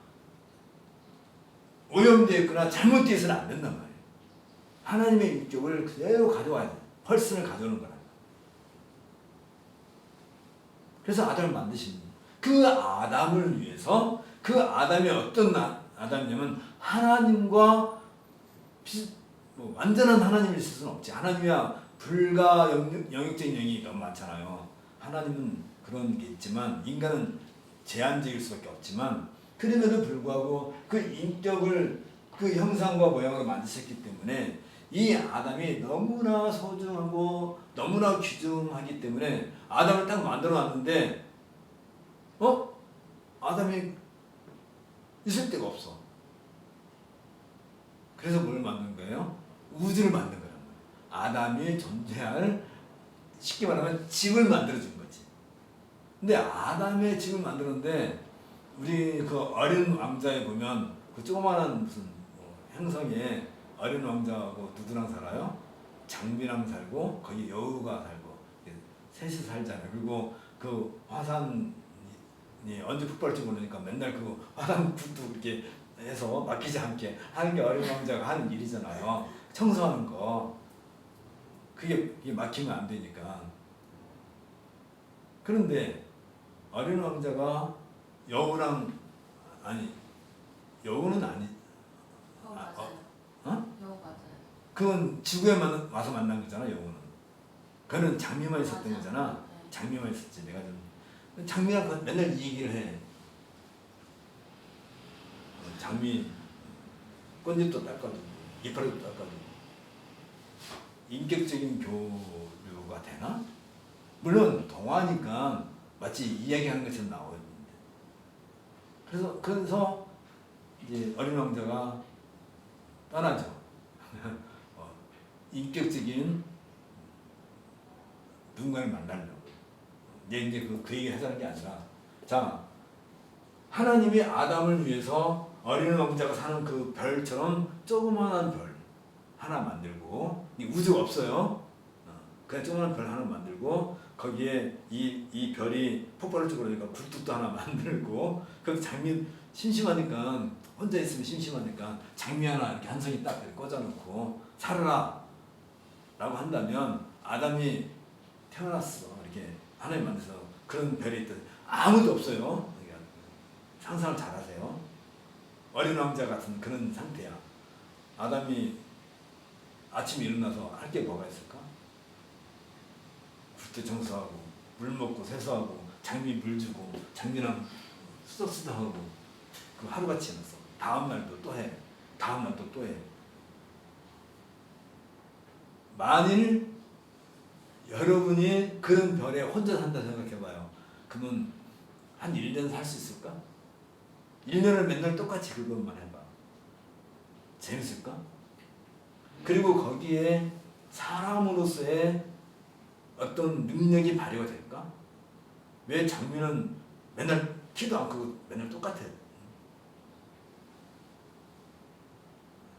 오염되어 있거나 잘못되어 있어는 안 된단 말이에요. 하나님의 인격을 그대로 가져와야 돼. 펄슨을 가져오는 거라. 그래서 아담을 만드신 그 아담을 위해서 그 아담이 어떤 아담이냐면 하나님과 완전한 하나님일 수는 없지. 하나님이야 불가 영역적인 영역이 너무 많잖아요. 하나님은 그런 게 있지만 인간은 제한적일 수밖에 없지만 그럼에도 불구하고 그 인격을 그 형상과 모양으로 만드셨기 때문에 이 아담이 너무나 소중하고 너무나 귀중하기 때문에 아담을 딱 만들어 놨는데 아담이 있을 데가 없어. 그래서 뭘 만든 거예요? 우주를 만든 거란 말이에요. 아담이 존재할 쉽게 말하면 집을 만들어준 거지. 근데 아담의 집을 만들었는데 우리 그 어린 왕자에 보면 그 조그마한 무슨 행성에 어린 왕자하고 누구랑 살아요? 장비랑 살고 거기 여우가 살고 셋이 살잖아요. 그리고 그 화산이 언제 폭발할지 모르니까 맨날 그 화산불도 이렇게 해서 막히지 않게 하는 게 어린 왕자가 하는 일이잖아요. 청소하는 거. 그게 막히면 안 되니까. 그런데 어린 왕자가 여우랑 여우는 아니. 여우 맞아요. 어? 여우 맞아요. 그건 지구에 와서 만난 거잖아. 영혼은. 그는 장미만 있었던 맞아. 거잖아. 네. 장미만 있었지. 내가 좀 장미랑 맨날 이 얘기를 해. 장미 꽃잎도 닦아주고 이파리도 닦아주고. 인격적인 교류가 되나? 물론 동화니까 마치 이야기하는 것처럼 나오는데. 그래서 이제 어린 왕자가 떠나죠. 인격적인 누군가를 만나려고. 이제 그 얘기 하자는 게 아니라, 자, 하나님이 아담을 위해서 어린 왕자가 사는 그 별처럼 조그마한 별 하나 만들고, 우주가 없어요. 그냥 조그마한 별 하나 만들고, 거기에 이 별이 폭발을 주고 그러니까 굴뚝도 하나 만들고, 그럼 장미 심심하니까, 혼자 있으면 심심하니까 장미 하나 이렇게 한 송이 딱 꽂아놓고 살아라 라고 한다면, 아담이 태어났어. 이렇게 하나님 만드서 그런 별이 있던 아무도 없어요. 상상을 잘 하세요. 어린 왕자 같은 그런 상태야. 아담이 아침에 일어나서 할 게 뭐가 있을까? 굴뚝 청소하고 물 먹고 세수하고 장미 물 주고 장미랑 수덕수덕하고 그 하루같이 해놨어. 다음날도 또 해. 다음날도 또 해. 만일 여러분이 그런 별에 혼자 산다 생각해봐요. 그러면 한 1년 살 수 있을까? 1년을 맨날 똑같이 그것만 해봐. 재밌을까? 그리고 거기에 사람으로서의 어떤 능력이 발휘가 될까? 왜 장미는 맨날 키도 않고 맨날 똑같아?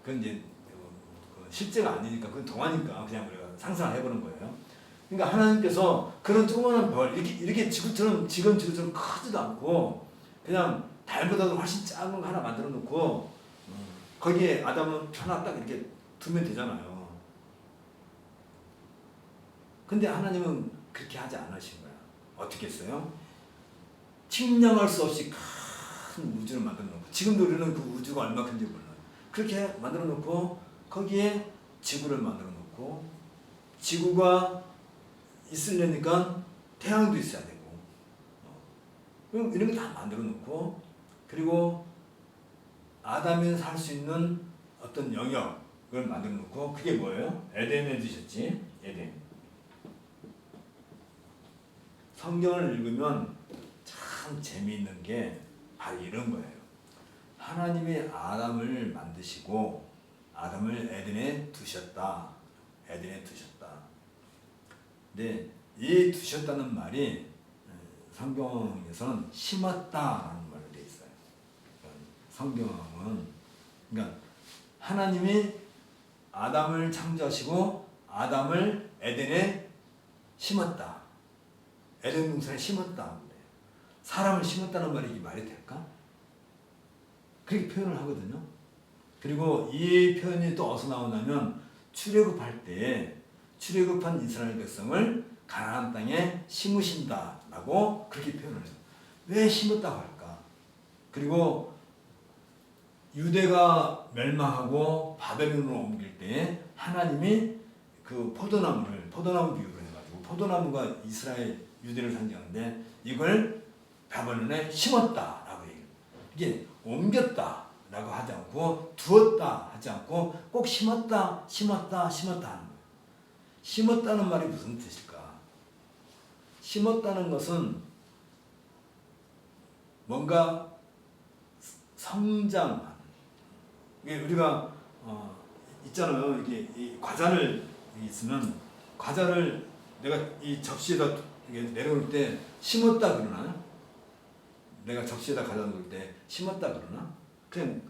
그건 이제 실제가 아니니까, 그건 동화니까 그냥 우리가 상상을 해보는 거예요. 그러니까 하나님께서 그런 조그마한 별, 이렇게 지금 지구처럼 크지도 않고 그냥 달보다도 훨씬 작은 거 하나 만들어 놓고 거기에 아담은 하나 딱 이렇게 두면 되잖아요. 근데 하나님은 그렇게 하지 않으신 거야. 어떻게 했어요? 측량할 수 없이 큰 우주를 만들어 놓고, 지금도 우리는 그 우주가 얼마 큰지 몰라요. 그렇게 만들어 놓고 거기에 지구를 만들어 놓고, 지구가 있으려니까 태양도 있어야 되고, 이런 거 다 만들어 놓고, 그리고 아담이 살 수 있는 어떤 영역을 만들어 놓고, 그게 뭐예요? 에덴에 두셨지. 에덴. 성경을 읽으면 참 재미있는 게 바로 이런 거예요. 하나님이 아담을 만드시고 아담을 에덴에 두셨다. 에덴에 두셨다. 근데 이 두셨다는 말이 성경에서는 심었다라는 말로 되어 있어요. 성경은 그러니까 하나님이 아담을 창조하시고 아담을 에덴에 심었다. 에덴 동산에 심었다. 사람을 심었다는 말이 이게 말이 될까? 그렇게 표현을 하거든요. 그리고 이 표현이 또 어디서 나오냐면 출애굽할 때 출애굽한 이스라엘 백성을 가나안 땅에 심으신다라고 그렇게 표현을 해요. 왜 심었다고 할까? 그리고 유대가 멸망하고 바벨론으로 옮길 때 하나님이 그 포도나무 비유로 해가지고, 포도나무가 이스라엘 유대를 상징하는데 이걸 바벨론에 심었다라고 얘기해요. 이게 옮겼다라고 하지 않고 두었다 하지 않고 꼭 심었다 하는 거예요. 심었다는 말이 무슨 뜻일까? 심었다는 것은 뭔가 성장하는. 이게 우리가 있잖아요. 이게 이 과자를 있으면 과자를 내가 이 접시에다 내려놓을 때 심었다 그러나? 내가 접시에다 가져다 놓을 때 심었다 그러나? 그냥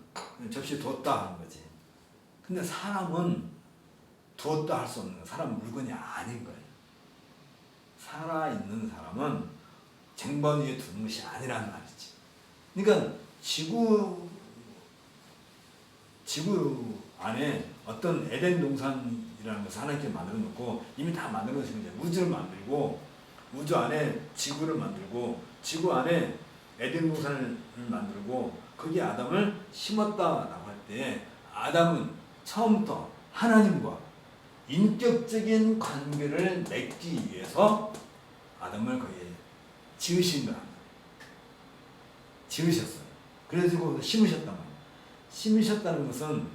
접시에 두었다 하는 거지. 근데 사람은 두었다 할 수 없는 거야. 사람은 물건이 아닌 거예요. 살아있는 사람은 쟁반 위에 두는 것이 아니란 말이지. 그러니까 지구 안에 어떤 에덴 동산이라는 것을 하나님께 만들어 놓고 이미 다 만들어 놓으신 거예요. 우주를 만들고 우주 안에 지구를 만들고 지구 안에 에덴 동산을 만들고 거기에 아담을 심었다라고 할 때 아담은 처음부터 하나님과 인격적인 관계를 맺기 위해서 아담을 거기에 지으신 거야. 지으셨어요. 그래가지고 심으셨단 말이에요. 심으셨다는 것은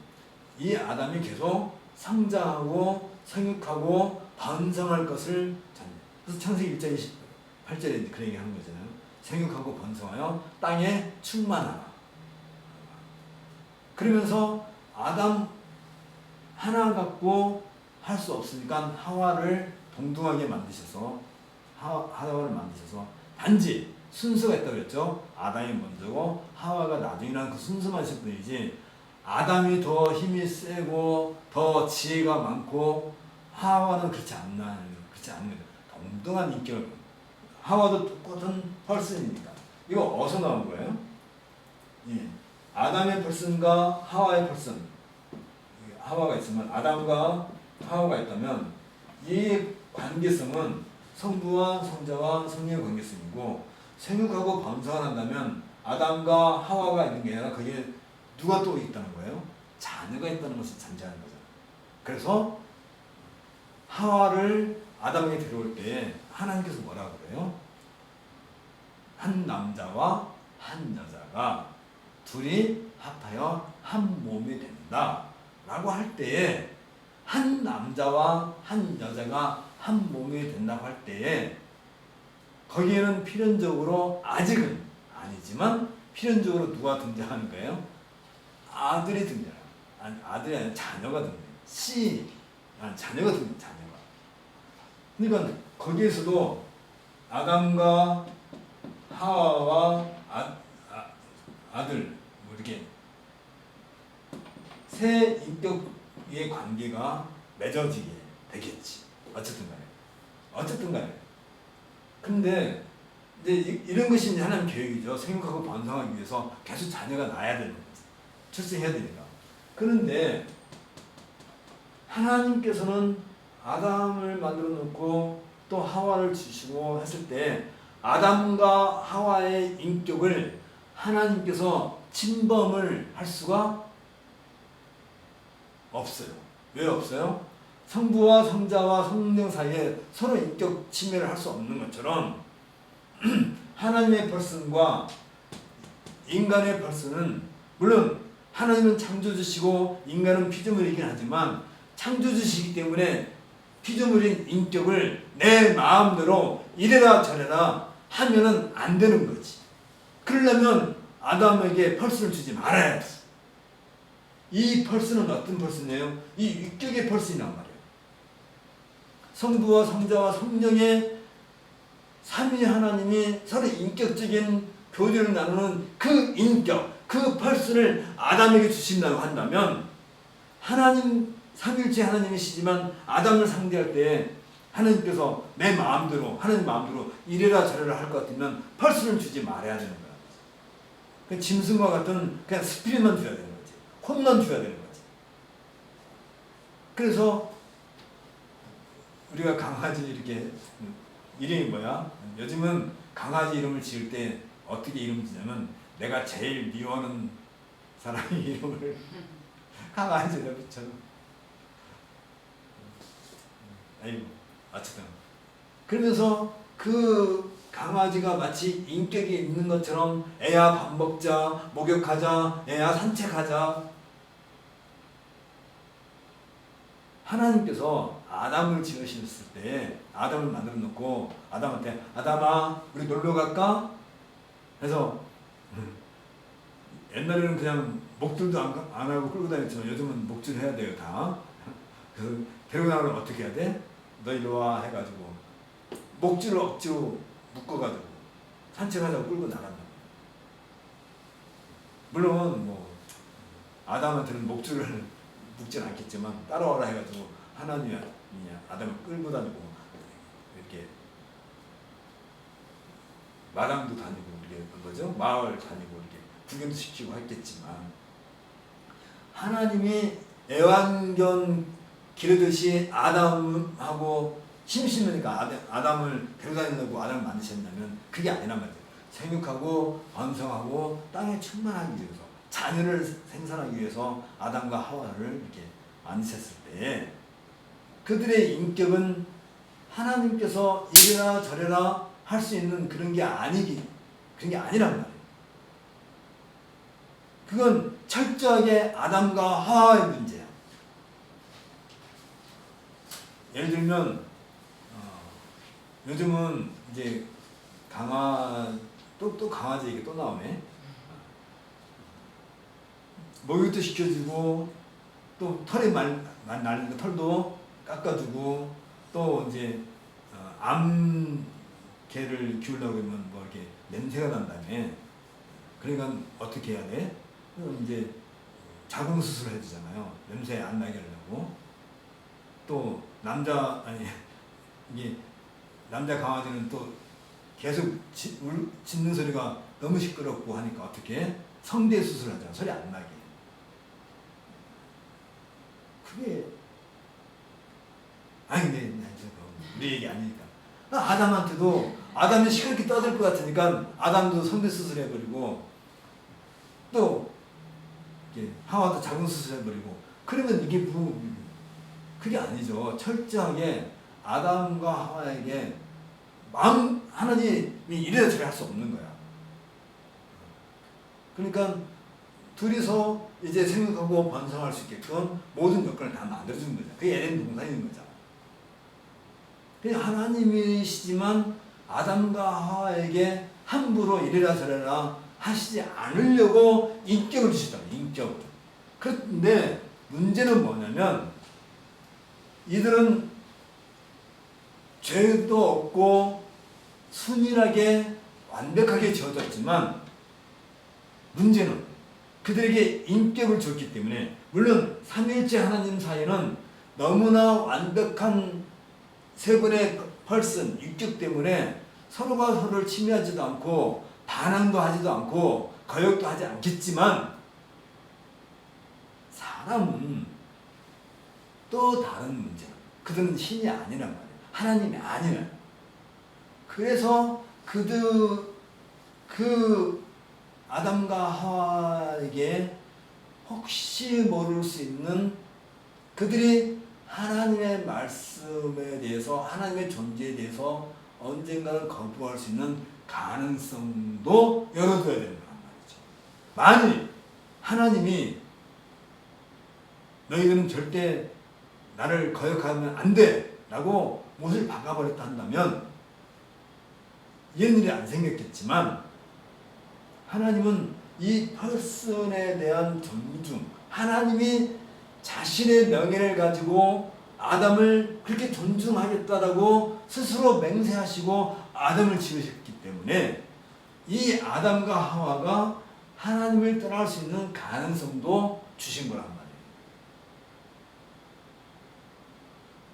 이 아담이 계속 성장하고 성육하고 번성할 것을 그래서 창세기 1장 28절에 그런 얘기 하는 거잖아요. 생육하고 번성하여 땅에 충만하라. 그러면서 아담 하나 갖고 할 수 없으니까 하와를 동등하게 만드셔서 하와를 만드셔서 단지 순서가 있다고 그랬죠. 아담이 먼저고 하와가 나중이라는 그 순서만 있을 뿐이지 아담이 더 힘이 세고 더 지혜가 많고 하와는 그렇지 않는 거예요. 동등한 인격을 하와도 똑같은 펄슨이니까. 이거 어디서 나온 거예요? 예. 아담의 펄슨과 하와의 펄슨. 하와가 있으면 아담과 하와가 있다면 이 관계성은 성부와 성자와 성령의 관계성이고 생육하고 번성을 한다면 아담과 하와가 있는 게 아니라 거기에 누가 또 있다는 거예요? 자녀가 있다는 것을 전제하는 거죠. 그래서 하와를 아담에게 데려올 때 하나님께서 뭐라고 그래요? 한 남자와 한 여자가 둘이 합하여 한 몸이 된다 라고 할 때에 한 남자와 한 여자가 한 몸이 된다고 할 때에 거기에는 필연적으로 아직은 아니지만 필연적으로 누가 등장하는 거예요? 아들이 등장해요. 아들이 아니라 자녀가 등장해요. 자녀가 등장해요. 자녀가. 그러니까 거기에서도 아담과 하와와 아들 뭐 이렇게 새 인격의 관계가 맺어지게 되겠지. 어쨌든 간에. 근데 이제 이런 것이 이제 하나님 계획이죠. 생육하고 번성하기 위해서 계속 자녀가 낳아야 되는 거지. 출생해야 되니까. 그런데 하나님께서는 아담을 만들어 놓고 또 하와를 주시고 했을 때 아담과 하와의 인격을 하나님께서 침범을 할 수가 없어요. 왜 없어요? 성부와 성자와 성령 사이에 서로 인격 침해를 할 수 없는 것처럼 하나님의 퍼슨과 인간의 퍼슨은 물론 하나님은 창조주시고 인간은 피조물이긴 하지만 창조주시기 때문에 피조물인 인격을 내 마음대로 이래라 저래라 하면은 안 되는 거지. 그러려면 아담에게 펄스를 주지 말아야 돼. 이 펄스는 어떤 펄스네요? 이 인격의 펄스이란 말이에요. 성부와 성자와 성령의 삼위 하나님이 서로 인격적인 교제를 나누는 그 인격, 그 펄스를 아담에게 주신다고 한다면 하나님 삼위일체 하나님이시지만 아담을 상대할 때 하나님께서 내 마음대로 하나님 마음대로 이래라 저래라 할 것 같으면 펄스를 주지 말아야 되는 거야. 그 짐승과 같은 그냥 스피릿만 줘야 되는 거지. 혼만 줘야 되는 거지. 그래서 우리가 강아지 이렇게 이름이 뭐야? 요즘은 강아지 이름을 지을 때 어떻게 이름 지냐면 내가 제일 미워하는 사람이 이름을 강아지에다 붙여. 아이고, 어쨌든 그러면서 그 강아지가 마치 인격이 있는 것처럼 애야 밥 먹자, 목욕하자, 애야 산책하자. 하나님께서 아담을 지으셨을 때 아담을 만들어 놓고 아담한테 아담아 우리 놀러 갈까? 그래서 옛날에는 그냥 목줄도 안 하고 끌고 다녔지만 요즘은 목줄 해야 돼요 다. 그래서 데리고 나가면 어떻게 해야 돼? 너 이리 와 해가지고 목줄을 억지로 묶어가지고 산책하자고 끌고 나간다. 물론 뭐 아담한테는 목줄을 묶진 않겠지만 따라와라 해가지고 하나님이 아담을 끌고 다니고 이렇게 마당도 다니고 이렇게 뭐죠? 마을 다니고 이렇게 구경도 시키고 했겠지만 하나님이 애완견 기르듯이 아담하고 심심하니까 아담을 데려다니려고 아담을 만드셨냐면 그게 아니란 말이에요. 생육하고 번성하고 땅에 충만하기 위해서 자녀를 생산하기 위해서 아담과 하와를 이렇게 앉으셨을 때 그들의 인격은 하나님께서 이래라 저래라 할 수 있는 그런 게 아니란 말이에요. 그건 철저하게 아담과 하와의 문제야. 예를 들면 요즘은 이제 또 강아지 얘기 또 나오네. 목욕도 시켜주고 또 털이 날리는 털도 깎아주고 또 이제 암개를 키우려고 하면 뭐 이렇게 냄새가 난다며. 그러니까 어떻게 해야 돼? 이제 자궁 수술을 해주잖아요. 냄새 안 나게 하려고. 또 남자 강아지는 또 계속 짖는 소리가 너무 시끄럽고 하니까 어떻게 성대 수술을 하잖아. 소리 안 나게. 그게 근데 우리 얘기 아니니까. 아담한테도 아담이 시끄럽게 떠들 것 같으니까 아담도 성대 수술 해버리고 또 하와도 자궁 수술 해버리고 그러면 이게 그게 아니죠. 철저하게 아담과 하와에게 하나님이 이래라 저래 할 수 없는 거야. 그러니까 둘이서 이제 생육하고 번성할 수 있게끔 모든 여건을 다 만들어주는 거죠. 그게 에덴 동산인 거죠. 하나님이시지만 아담과 하와에게 함부로 이래라 저래라 하시지 않으려고 인격을 주시더라고요. 인격을. 그런데 문제는 뭐냐면 이들은 죄도 없고 순일하게 완벽하게 지어졌지만 문제는 그들에게 인격을 줬기 때문에 물론 삼위일체 하나님 사이는 너무나 완벽한 세 분의 펄슨, 인격 때문에 서로가 서로를 침해하지도 않고 반항도 하지도 않고 거역도 하지 않겠지만 사람은 또 다른 문제. 그들은 신이 아니란 말이에요. 하나님이 아니에요. 그래서 그 아담과 하와에게 혹시 모를 수 있는 그들이 하나님의 말씀에 대해서 하나님의 존재에 대해서 언젠가는 거부할 수 있는 가능성도 열어둬야 되는 거란 말이죠. 만일 하나님이 너희들은 절대 나를 거역하면 안 돼 라고 못을 박아버렸다 한다면 이런 일이 안 생겼겠지만 하나님은 이 퍼슨에 대한 존중, 하나님이 자신의 명예를 가지고 아담을 그렇게 존중하겠다라고 스스로 맹세하시고 아담을 지으셨기 때문에 이 아담과 하와가 하나님을 떠날 수 있는 가능성도 주신 거란 말이에요.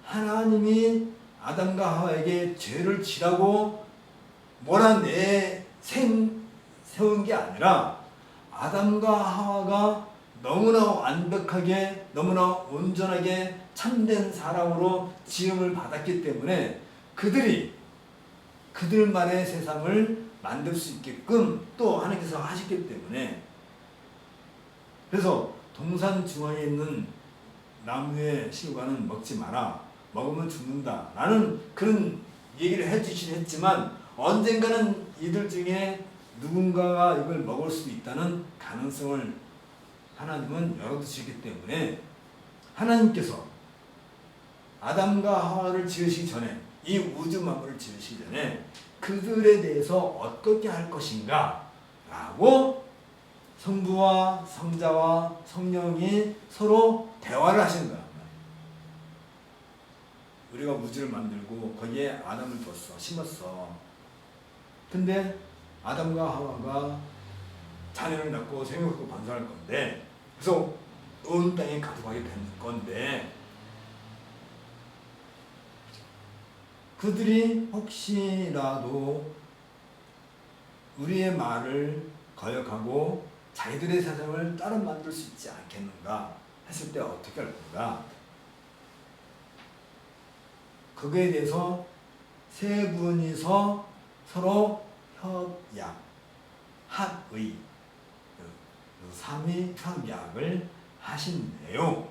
하나님이 아담과 하와에게 죄를 지라고 세운 게 아니라 아담과 하와가 너무나 완벽하게 너무나 온전하게 참된 사람으로 지음을 받았기 때문에 그들만의 세상을 만들 수 있게끔 또 하나님께서 하셨기 때문에 그래서 동산 중앙에 있는 나무의 실과는 먹지 마라. 먹으면 죽는다. 라는 그런 얘기를 해주시긴 했지만 언젠가는 이들 중에 누군가가 이걸 먹을 수도 있다는 가능성을 하나님은 열어두시기 때문에 하나님께서 아담과 하와를 지으시기 전에 이 우주 만물을 지으시기 전에 그들에 대해서 어떻게 할 것인가 라고 성부와 성자와 성령이 서로 대화를 하시는 거야. 우리가 우주를 만들고 거기에 아담을 뒀어. 심었어. 근데 아담과 하와가 자녀를 낳고 생육하고 번성할 건데 그래서 온 땅에 가득하게 된 건데 그들이 혹시라도 우리의 말을 거역하고 자기들의 세상을 따로 만들 수 있지 않겠는가 했을 때 어떻게 할 건가? 그거에 대해서 세 분이서 서로 협약, 합의, 삼위 협약을 하신대요.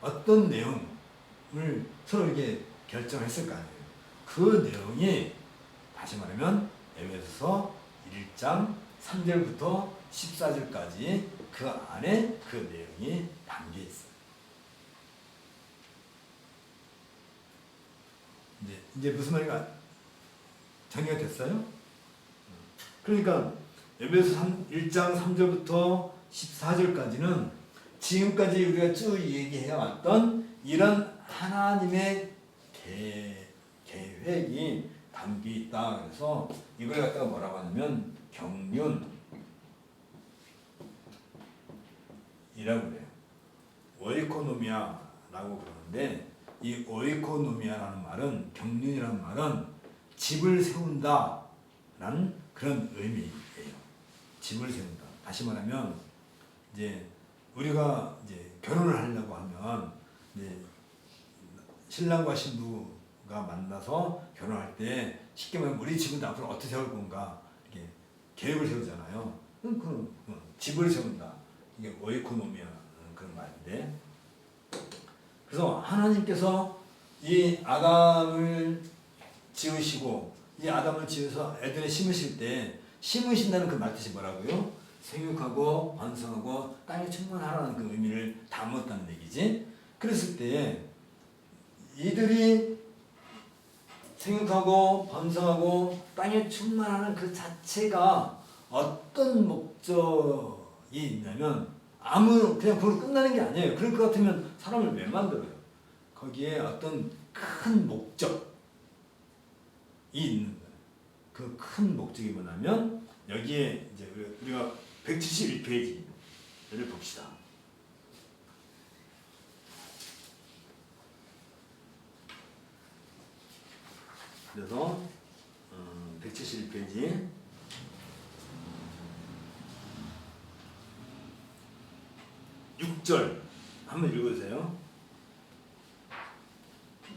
어떤 내용을 서로 이렇게 결정했을 거 아니에요. 그 내용이 다시 말하면 에베소서 1장 3절부터 14절까지 그 안에 그 내용이 담겨 있어요. 이제 무슨 말인가 정리가 됐어요? 그러니까 에베소 1장 3절부터 14절까지는 지금까지 우리가 쭉 얘기해 왔던 이런 하나님의 계획이 담겨 있다. 그래서 이걸 갖다가 뭐라고 하냐면 경륜이라고 그래요. 오이코노미아라고 그러는데 이 오이코노미아라는 말은 경륜이라는 말은 집을 세운다라는 그런 의미예요. 집을 세운다. 다시 말하면 이제 우리가 이제 결혼을 하려고 하면 이제 신랑과 신부가 만나서 결혼할 때 쉽게 말하면 우리 집은 앞으로 어떻게 세울 건가 이렇게 계획을 세우잖아요. 그럼 집을 세운다. 이게 오이코노미아라는 그런 말인데, 그래서 하나님께서 이 아담을 지으시고 이 아담을 지어서 에덴에 심으실 때 심으신다는 그 말 뜻이 뭐라고요? 생육하고 번성하고 땅에 충만하라는 그 의미를 담았다는 얘기지. 그랬을 때 이들이 생육하고 번성하고 땅에 충만하는 그 자체가 어떤 목적이 있냐면 그냥 그걸로 끝나는 게 아니에요. 그럴 것 같으면 사람을 왜 만들어요? 거기에 어떤 큰 목적이 있는 거예요. 그 큰 목적이 뭐냐면 여기에 이제 우리가 171페이지를 봅시다. 그래서 171페이지 6절 한번 읽어주세요.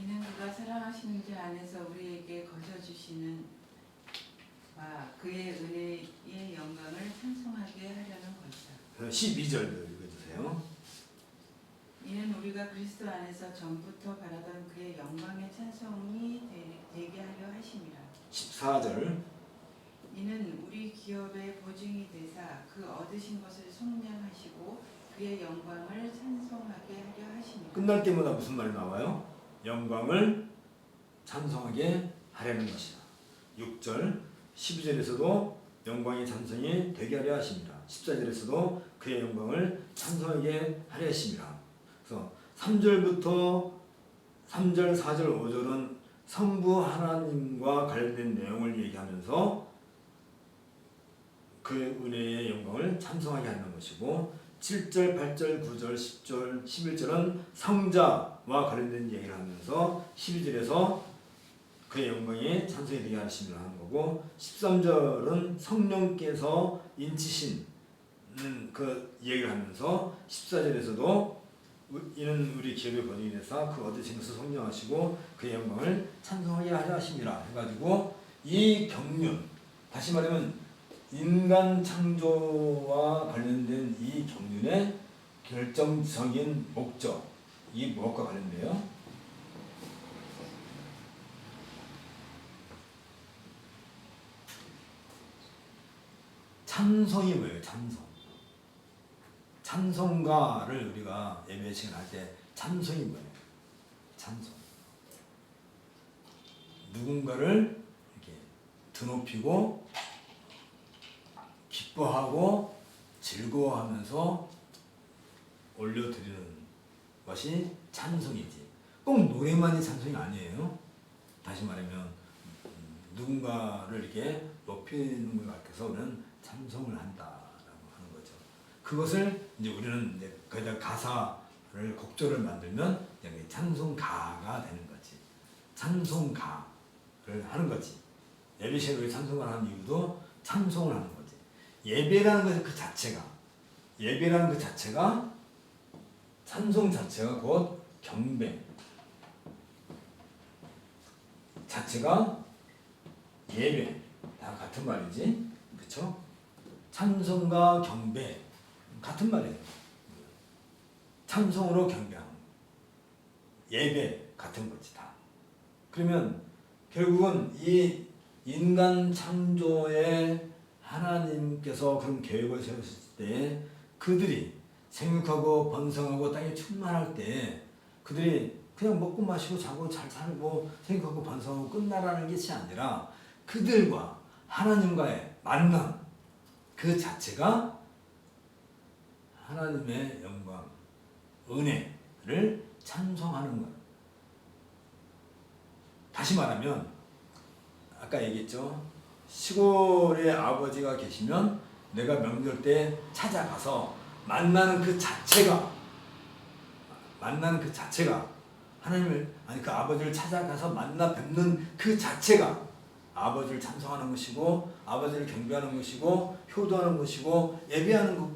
이는 그가 사랑하시는 자 안에서 우리에게 거저주시는 바 그의 은혜의 영광을 찬송하게 하려는 것이다. 12절도 읽어주세요. 이는 우리가 그리스도 안에서 전부터 바라던 그의 영광의 찬송이 되게 하려 하심이라. 14절. 이는 우리 기업의 보증이 되사 그 얻으신 것을 속량하시고 그의 영광을 찬송하게 하려 하심이라. 끝날 때마다 무슨 말이 나와요? 영광을 찬송하게 하려는 것이다. 6절 12절에서도 영광의 찬송이 되게 하려 하십니다. 14절에서도 그의 영광을 찬송하게 하려 하십니다. 그래서 3절부터 3절, 4절, 5절은 성부 하나님과 관련된 내용을 얘기하면서 그 은혜의 영광을 찬송하게 하는 것이고, 7절, 8절, 9절, 10절, 11절은 성자와 관련된 얘기를 하면서 12절에서 그의 영광이 찬송이 되게 하심이라 하는 거고, 13절은 성령께서 인치신 그 얘기를 하면서 14절에서도 이는 우리 기업의 번영이 되사 그 얻으신 것을 성령하시고 그의 영광을 찬송하게 하려 하심이라 해가지고, 이 경륜, 다시 말하면 인간 창조와 관련된 이 경륜의 결정적인 목적이 무엇과 관련돼요? 찬송이 뭐예요? 찬송가를 우리가 예배 시간 할 때 찬송이 뭐예요? 찬송. 누군가를 이렇게 드높이고 기뻐하고 즐거워하면서 올려드리는 것이 찬송이지. 꼭 노래만이 찬송이 아니에요. 다시 말하면 누군가를 이렇게 높이는 것 같아서 우리는 찬송을 한다라고 하는 거죠. 그것을 이제 우리는 이제 거기다 가사를 곡조를 만들면 찬송가가 되는 거지. 찬송가를 하는 거지. 예배 시간에 우리 찬송을 하는 이유도 찬송을 하는 거지. 예배라는 것 예배라는 그 자체가 찬송 자체가 곧 경배 자체가 예배 다 같은 말이지, 그렇죠? 찬송과 경배 같은 말이에요. 찬송으로 경배하는 예배 같은 거지 다. 그러면 결국은 이 인간 창조에 하나님께서 그런 계획을 세우셨을 때 그들이 생육하고 번성하고 땅에 충만할 때 그들이 그냥 먹고 마시고 자고 잘 살고 생육하고 번성하고 끝나라는 것이 아니라 그들과 하나님과의 만남 그 자체가 하나님의 영광, 은혜를 찬송하는 것. 다시 말하면 아까 얘기했죠. 시골에 아버지가 계시면 내가 명절 때 찾아가서 만나는 그 자체가 하나님을 아니 그 아버지를 찾아가서 만나 뵙는 그 자체가 아버지를 찬송하는 것이고 아버지를 경배하는 것이고 효도하는 것이고 예배하는 것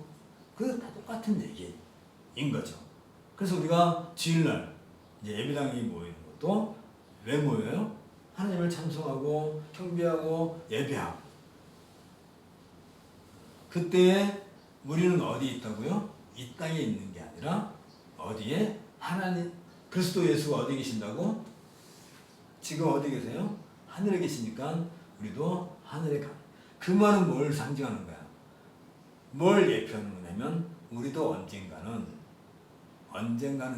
그거 다 똑같은 얘기인 거죠. 그래서 우리가 주일날 이제 예배당이 모이는 것도 왜 모여요? 하나님을 찬송하고 경배하고 예배하고 그때 우리는 어디에 있다고요? 이 땅에 있는 게 아니라 어디에? 하나님 그리스도 예수가 어디 계신다고? 지금 어디 계세요? 하늘에 계시니까 우리도 하늘에 가. 그 말은 뭘 상징하는 거야? 뭘 예표하는 거냐면 우리도 언젠가는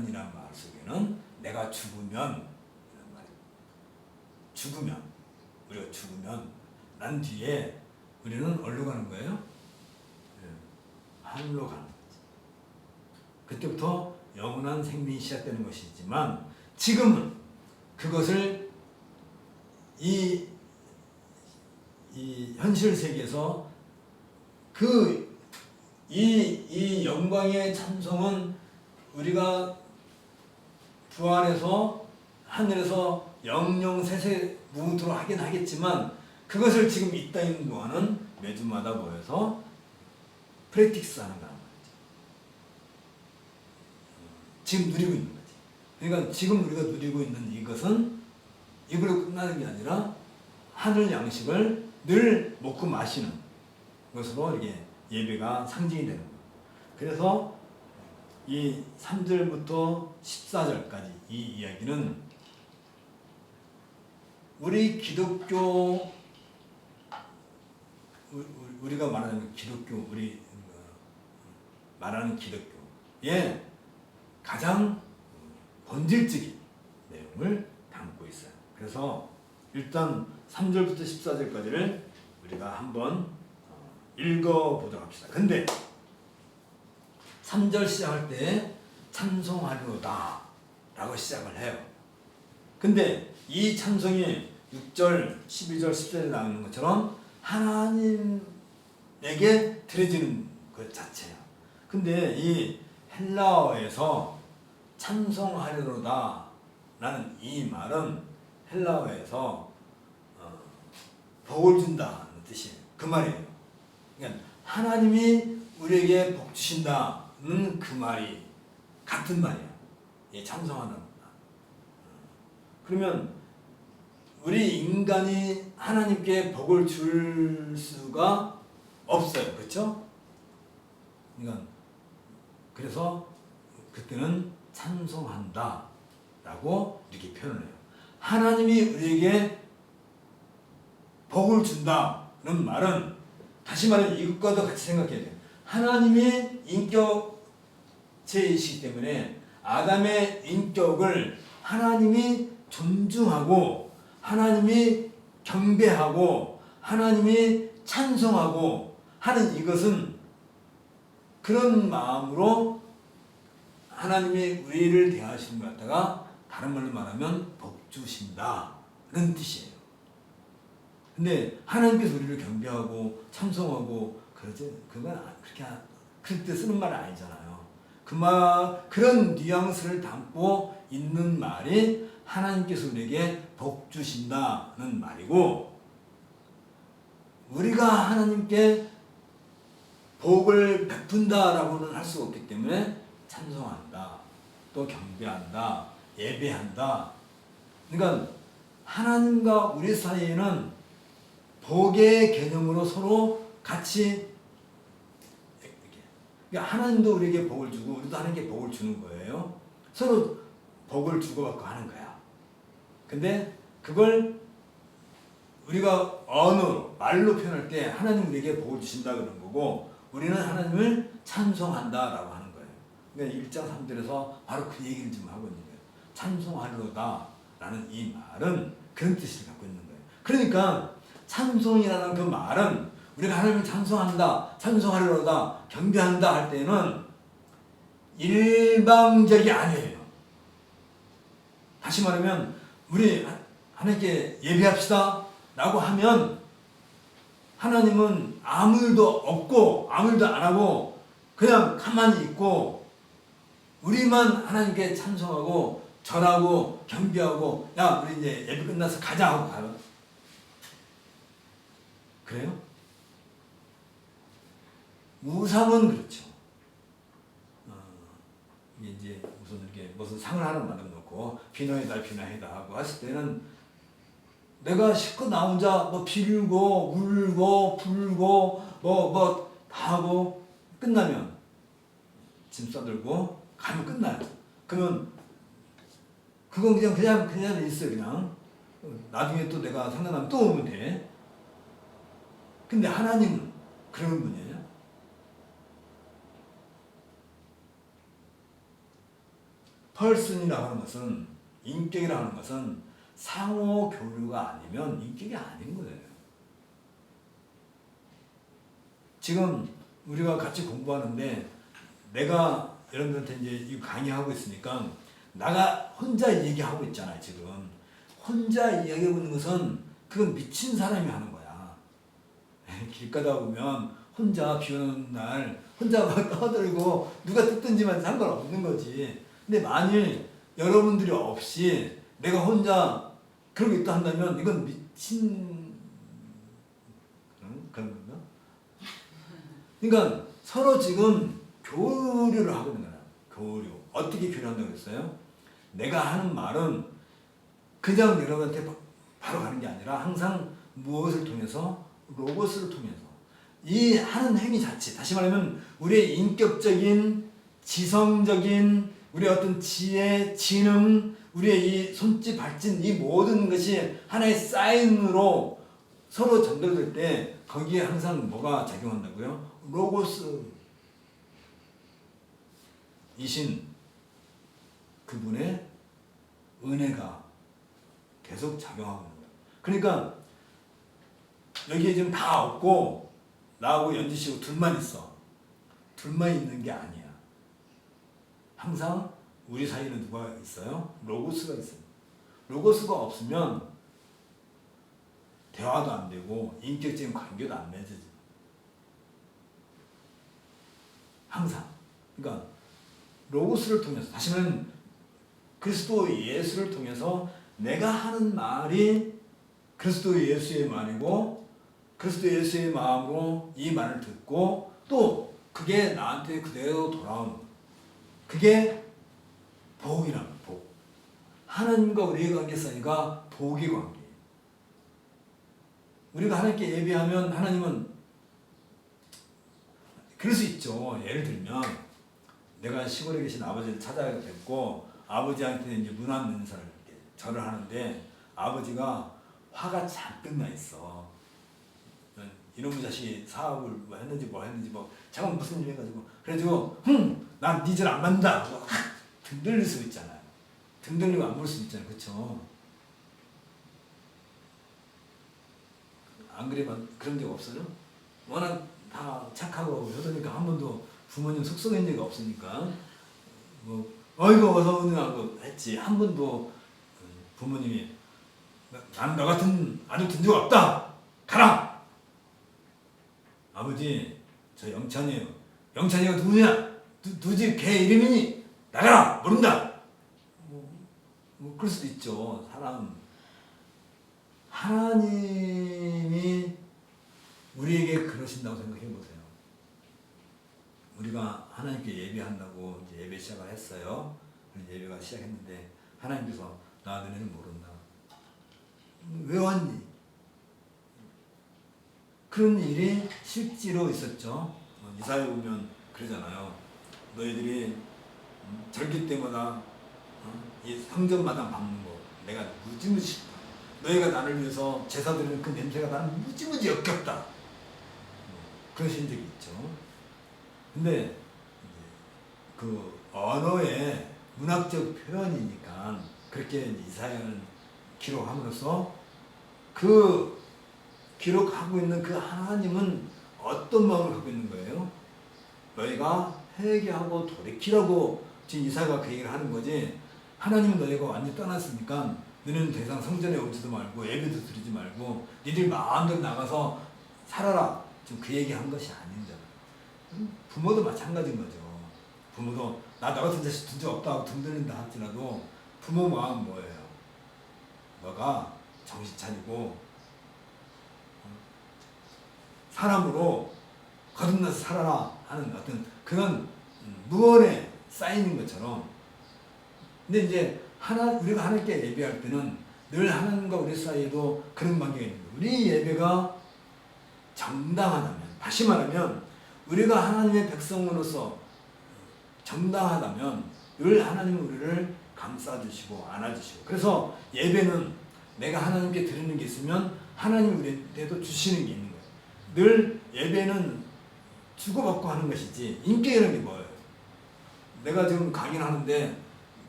이란 말 속에는 내가 죽으면 우리가 죽으면 난 뒤에 우리는 어디로 가는 거예요? 하늘로 가는 거지. 그때부터 영원한 생명이 시작되는 것이지만 지금은 그것을 이 현실 세계에서 이 영광의 찬송은 우리가 부활해서 하늘에서 영영 세세 무궁토록 하긴 하겠지만 그것을 지금 이 땅에 있는 동안은 매주마다 모여서 프랙티스 하는 거란 말이죠. 지금 누리고 있는 거지. 그러니까 지금 우리가 누리고 있는 이것은 이걸로 끝나는 게 아니라 하늘 양식을 늘 먹고 마시는 것으로 이게 예배가 상징이 되는 거예요. 그래서 이 3절부터 14절까지 이 이야기는 우리가 말하는 기독교, 말하는 기독교의 가장 본질적인 내용을 담고 있어요. 그래서 일단 3절부터 14절까지를 우리가 한번 읽어보도록 합시다. 근데 3절 시작할 때 찬송하리로다 라고 시작을 해요. 근데 이 찬송이 6절, 12절, 10절에 나오는 것처럼 하나님에게 드려지는 것 자체야. 근데 이 헬라어에서 찬송하리로다 라는 이 말은 헬라어에서 복을 준다는 뜻이에요. 그 말이에요. 그러니까 하나님이 우리에게 복 주신다는 그 말이 같은 말이야. 예, 찬송하는 말. 그러면 우리 인간이 하나님께 복을 줄 수가 없어요. 그렇죠? 그러니까 그래서 그때는 찬송한다 라고 이렇게 표현을 해요. 하나님이 우리에게 복을 준다는 말은 다시 말해 이것과도 같이 생각해야 돼요. 하나님의 인격체이시기 때문에 아담의 인격을 하나님이 존중하고 하나님이 경배하고 하나님이 찬송하고 하는 이것은 그런 마음으로 하나님이 우리를 대하시는 것 같다가 다른 말로 말하면 복 주신다는 뜻이에요. 근데 하나님께서 우리를 경배하고 찬송하고 그건 그렇게 쓰는 말은 아니잖아요. 그런 뉘앙스를 담고 있는 말이 하나님께서 우리에게 복 주신다는 말이고 우리가 하나님께 복을 베푼다라고는 할 수가 없기 때문에 찬송한다, 또 경배한다, 예배한다. 그러니까 하나님과 우리 사이에는 복의 개념으로 서로 같이 그러니까 하나님도 우리에게 복을 주고 우리도 하나님께 복을 주는 거예요. 서로 복을 주고받고 하는 거야. 근데 그걸 우리가 언어로 말로 표현할 때 하나님 우리에게 복을 주신다 그런 거고 우리는 하나님을 찬송한다라고 하는 거예요. 그러니까 1장 3절에서 바로 그 얘기를 지금 하고 있는 거예요. 찬송하려다라는 이 말은 그런 뜻을 갖고 있는 거예요. 그러니까 찬송이라는 그 말은 우리가 하나님을 찬송한다, 찬송하려다, 경배한다 할 때는 일방적이 아니에요. 다시 말하면 우리 하나님께 예배합시다 라고 하면 하나님은 아무 일도 없고 아무 일도 안 하고 그냥 가만히 있고 우리만 하나님께 찬송하고 절하고 경배하고 야 우리 이제 예배 끝나서 가자 하고 가요. 그래요? 우상은 그렇죠. 이제 무슨 상을 하나 만들어 놓고 비너에다 비너에다 하고 했을 때는 내가 실컷 나 혼자 뭐 빌고 울고 불고 뭐 다 하고 끝나면 짐 싸들고 가면 끝나요. 그러면 그건 그냥 있어요. 그냥 나중에 또 내가 생각나면 또 오면 돼. 근데 하나님은 그런 분이에요. 펄슨이라고 하는 것은 인격이라고 하는 것은 상호 교류가 아니면 인격이 아닌 거예요. 지금 우리가 같이 공부하는데 내가 여러분들한테 이제 이 강의하고 있으니까 나가 혼자 얘기하고 있잖아요. 지금 혼자 이야기하고 있는 것은 그건 미친 사람이 하는 거야. 길 가다 보면 혼자 비 오는 날 혼자 막 떠들고 누가 듣든지만 상관없는 거지. 근데 만일 여러분들이 없이 내가 혼자 그러고 있다 한다면 이건 미친 그런 건가? 그러니까 서로 지금 교류를 하고 있는 거야. 교류. 어떻게 교류한다고 했어요? 내가 하는 말은 그냥 여러분한테 바로 가는 게 아니라 항상 무엇을 통해서? 로고스를 통해서. 이 하는 행위 자체, 다시 말하면 우리의 인격적인, 지성적인, 우리의 어떤 지혜, 지능, 우리의 이 손짓, 발짓, 이 모든 것이 하나의 사인으로 서로 전달될 때 거기에 항상 뭐가 작용한다고요? 로고스 이신 그분의 은혜가 계속 작용하고 있는 거예요. 그러니까 여기에 지금 다 없고 나하고 연지 씨하고 둘만 있어. 둘만 있는 게 아니야. 항상 우리 사이에는 누가 있어요? 로고스가 있어요. 로고스가 없으면 대화도 안 되고 인격적인 관계도 안 맺어져. 항상. 그러니까 로고스를 통해서 다시 말하면 그리스도 예수를 통해서 내가 하는 말이 그리스도 예수의 말이고 그리스도 예수의 마음으로 이 말을 듣고 또 그게 나한테 그대로 돌아오는 거예요. 그게 복이란 복. 하나님과 우리의 관계 사이가 복의 관계예요. 우리가 하나님께 예배하면 하나님은 그럴 수 있죠. 예를 들면 내가 시골에 계신 아버지를 찾아가게 됐고 아버지한테 이제 문안 인사를 이렇게 절을 하는데 아버지가 화가 잔뜩 나 있어. 이놈의 자식이 사업을 뭐 했는지 잠깐 무슨 일 해가지고 그래가지고 난 네 절 안 만다. 등 들릴 수 있잖아요. 등 들리고 안 볼 수 있잖아요. 그쵸? 안 그래? 그런 적 없어요? 워낙 다 착하고 여자니까 한 번도 부모님 속썩인 적이 없으니까 뭐 어이구 어서 오는 하고 했지. 한 번도 부모님이 난 너 같은 아들 둔 적 없다. 가라. 아버지 저 영찬이에요. 영찬이가 누구냐? 누지 걔 이름이니? 나가라. 모른다. 뭐 그럴 수도 있죠. 사람 하나님이 우리에게 그러신다고 생각해 보세요. 우리가 하나님께 예배한다고 이제 예배 시작을 했어요. 예배가 시작했는데 하나님께서 나 너네는 모른다. 왜 왔니? 그런 일이 실제로 있었죠. 이사야 보면 그러잖아요. 너희들이 절기 때마다 이 성전마다 밟는 거 내가 무지무지 싫다. 너희가 나를 위해서 제사 드리는 그 냄새가 나는 무지무지 역겹다. 그러신 적이 있죠. 근데 그 언어의 문학적 표현이니까 그렇게 이사야는 기록함으로써 그 기록하고 있는 그 하나님은 어떤 마음을 갖고 있는 거예요? 너희가 회개하고 돌이키라고 지금 이사야가 그 얘기를 하는 거지. 하나님은 너희가 완전히 떠났으니까 너희는 더 이상 성전에 오지도 말고 예배도 드리지 말고 니들 마음대로 나가서 살아라. 지금 그 얘기 한 것이 아니잖아요. 부모도 마찬가지인 거죠. 부모도 나 같은 자식 둔 적 없다 하고 등 들린다 할지라도 부모 마음 뭐예요? 너가 정신 차리고 사람으로 거듭나서 살아라 하는 어떤 그런 무언에 쌓이는 것처럼. 근데 이제 우리가 하나님께 예배할 때는 늘 하나님과 우리 사이에도 그런 관계가 있는 거예요. 우리 예배가 정당하다면, 다시 말하면 우리가 하나님의 백성으로서 정당하다면 늘 하나님은 우리를 감싸주시고 안아주시고, 그래서 예배는 내가 하나님께 드리는 게 있으면 하나님이 우리한테도 주시는 게 있는 거예요. 늘 예배는 주고받고 하는 것이지 인격이라는 게 뭐예요? 내가 지금 강의를 하는데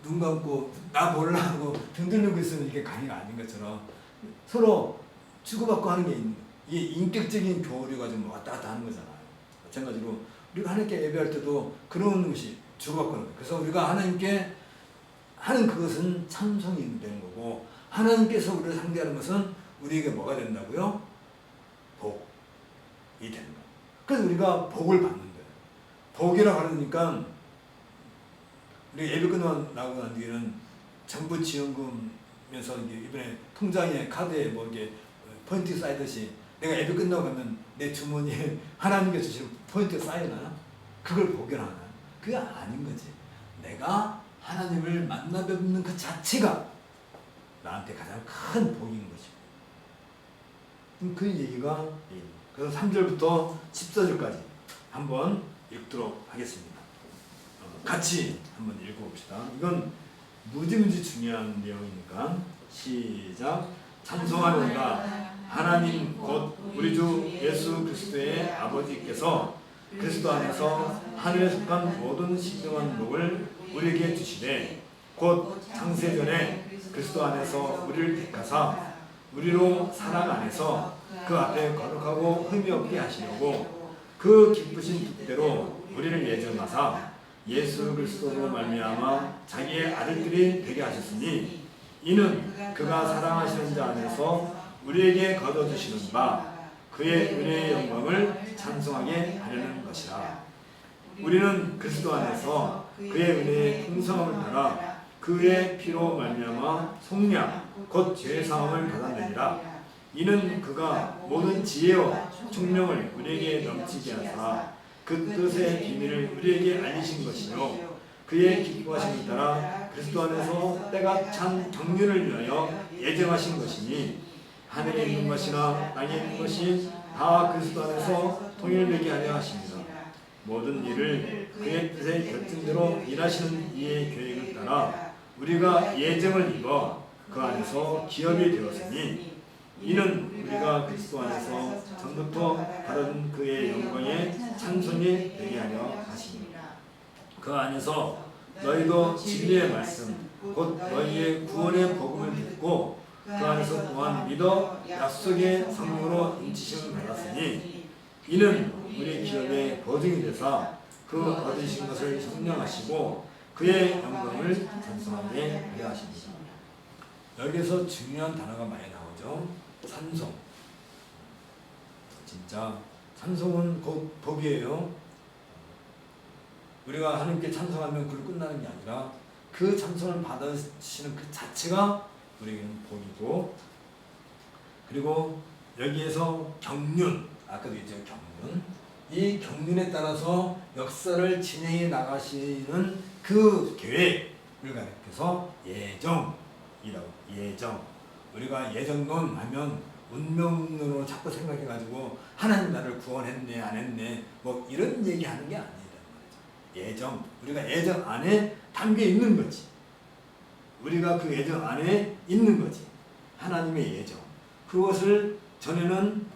눈 감고 나 몰라 하고 등 들리고 있으면 이게 강의가 아닌 것처럼 서로 주고받고 하는 게 있는 거예요. 이게 인격적인 교류가 좀 왔다 갔다 하는 거잖아요. 마찬가지로 우리가 하나님께 예배할 때도 그런 것이 주고받고 하는 거예요. 그래서 우리가 하나님께 하는 그것은 찬송이 되는 거고, 하나님께서 우리를 상대하는 것은 우리에게 뭐가 된다고요? 복이 되는 거예요. 그래서 우리가 복을 받는 거예요. 복이라고 하니까 우리 예배 끝나고 난 뒤에는 정부 지원금에서 이번에 통장에 카드에 뭐 이게 포인트 쌓이듯이 내가 예배 끝나고 가면 내 주머니에 하나님께 주시는 포인트 쌓이나요? 그걸 복이라 하나요? 그게 아닌 거지. 내가 하나님을 만나 뵙는 그 자체가 나한테 가장 큰 복인 것이고, 그 얘기가 그래서 3절부터 14절까지 한번 읽도록 하겠습니다. 같이 한번 읽어봅시다. 이건 무지무지 중요한 내용이니까 시작. 찬송하노라 하나님 곧 우리 주 예수 그리스도의 아버지께서 그리스도 안에서 하늘에 속한 모든 신령한 복을 우리에게 주시되 곧 창세전에 그리스도 안에서 우리를 택하사 우리로 사랑 안에서 그 앞에 거룩하고 흠이 없게 하시려고 그 기쁘신 뜻대로 우리를 예정하사 예수 그리스도로 말미암아 자기의 아들들이 되게 하셨으니 이는 그가 사랑하시는 자 안에서 우리에게 거둬주시는 바 그의 은혜의 영광을 찬송하게 하려는 것이라. 우리는 그리스도 안에서 그의 은혜의 풍성함을 따라 그의 피로 말미암아 속량 곧 죄 사함을 받았느니라. 이는 그가 모든 지혜와 총명을 우리에게 넘치게 하사 그 뜻의 비밀을 우리에게 알리신 것이요 그의 기뻐하심을 따라 그리스도 안에서 때가 찬 경륜을 위하여 예정하신 것이니 하늘에 있는 것이나 땅에 있는 것이 다 그리스도 안에서 통일되게 하려 하십니다. 모든 일을 그의 뜻의 결정대로 일하시는 이의 계획을 따라 우리가 예정을 입어 그 안에서 기업이 되었으니 이는 우리가 그리스도 안에서 전부터 받은 그의 영광의 찬송이 되게 하려 하십니다. 그 안에서 너희도 진리의 말씀 곧 너희의 구원의 복음을 듣고 그 안에서 또한 믿어 약속의 성령으로 인치심을 받았으니 이는 우리 기업의 보증이 되사 그 얻으신 것을 성령하시고 그의 영광을 찬송하게 하려 하십니다. 여기서 중요한 단어가 많이 나오죠. 찬송. 진짜 찬송은 곧 복이에요. 우리가 하나님께 찬송하면 그걸 끝나는 게 아니라 그 찬송을 받으시는 그 자체가 우리에게는 복이고, 그리고 여기에서 경륜, 아까도 있죠, 경륜. 이 경륜에 따라서 역사를 진행해 나가시는 그 계획을 가리켜서 예정이라고. 예정. 우리가 예정론 하면 운명론으로 자꾸 생각해가지고 하나님 나를 구원했네 안 했네 뭐 이런 얘기하는 게 아니다 말이죠. 예정. 우리가 예정 안에 담겨 있는 거지. 우리가 그 예정 안에 있는 거지. 하나님의 예정. 그것을 전에는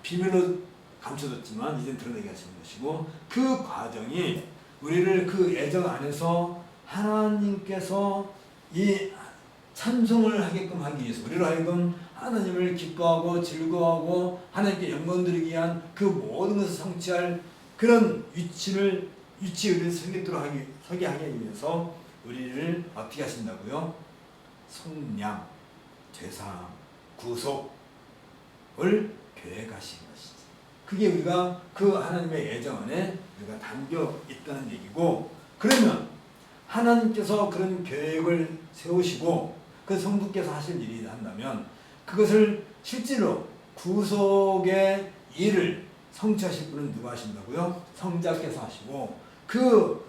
비밀로 감춰뒀지만 이젠 드러내게 하시는 것이고, 그 과정이 우리를 그 예정 안에서 하나님께서 이 찬송을 하게끔 하기 위해서, 우리로 하여금 하나님을 기뻐하고 즐거워하고 하나님께 영광 드리기 위한 그 모든 것을 성취할 그런 위치에 우리를 서게 하기 위해서 우리를 어떻게 하신다고요? 속량, 죄사함, 구속을 계획하신 것이지. 그게 우리가 그 하나님의 예정 안에 우리가 담겨 있다는 얘기고, 그러면 하나님께서 그런 계획을 세우시고 그 성부께서 하실 일이 한다면 그것을 실제로 구속의 일을 성취하실 분은 누가 하신다고요? 성자께서 하시고, 그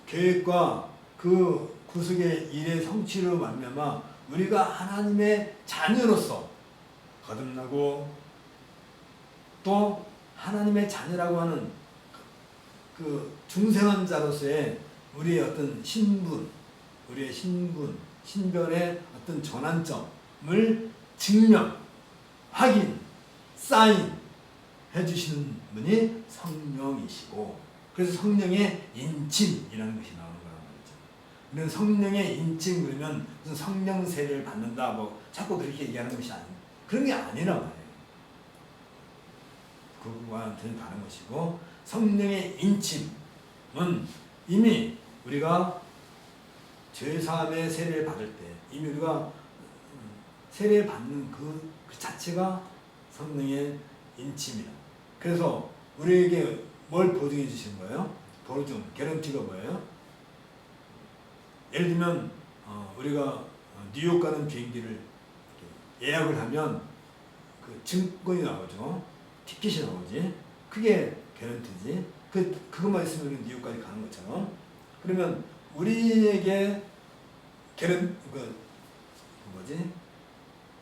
계획과 그 구속의 일의 성취로 말미암아 우리가 하나님의 자녀로서 거듭나고, 또 하나님의 자녀라고 하는 그 중생한 자로서의 우리의 어떤 우리의 신변의 어떤 전환점을 증명, 확인, 사인 해주시는 분이 성령이시고, 그래서 성령의 인침이라는 것이 나오는 거란 말이죠. 우리는 성령의 인침 그러면 무슨 성령 세례를 받는다 뭐 자꾸 그렇게 얘기하는 것이 그런 게 아니란 말이에요. 그거와는 전혀 다른 것이고, 성령의 인침은 이미 우리가 죄사함의 세례를 받을 때 이미 우리가 세례를 받는 그 자체가 성령의 인침이다. 그래서 우리에게 뭘 보증해 주시는 거예요? 보증, 개런티가 뭐예요? 예를 들면 우리가 뉴욕 가는 비행기를 예약을 하면 그 증권이 나오죠. 티켓이 나오지. 그게 개런티지. 그것만 있으면 뉴욕까지 가는 것처럼. 그러면 우리에게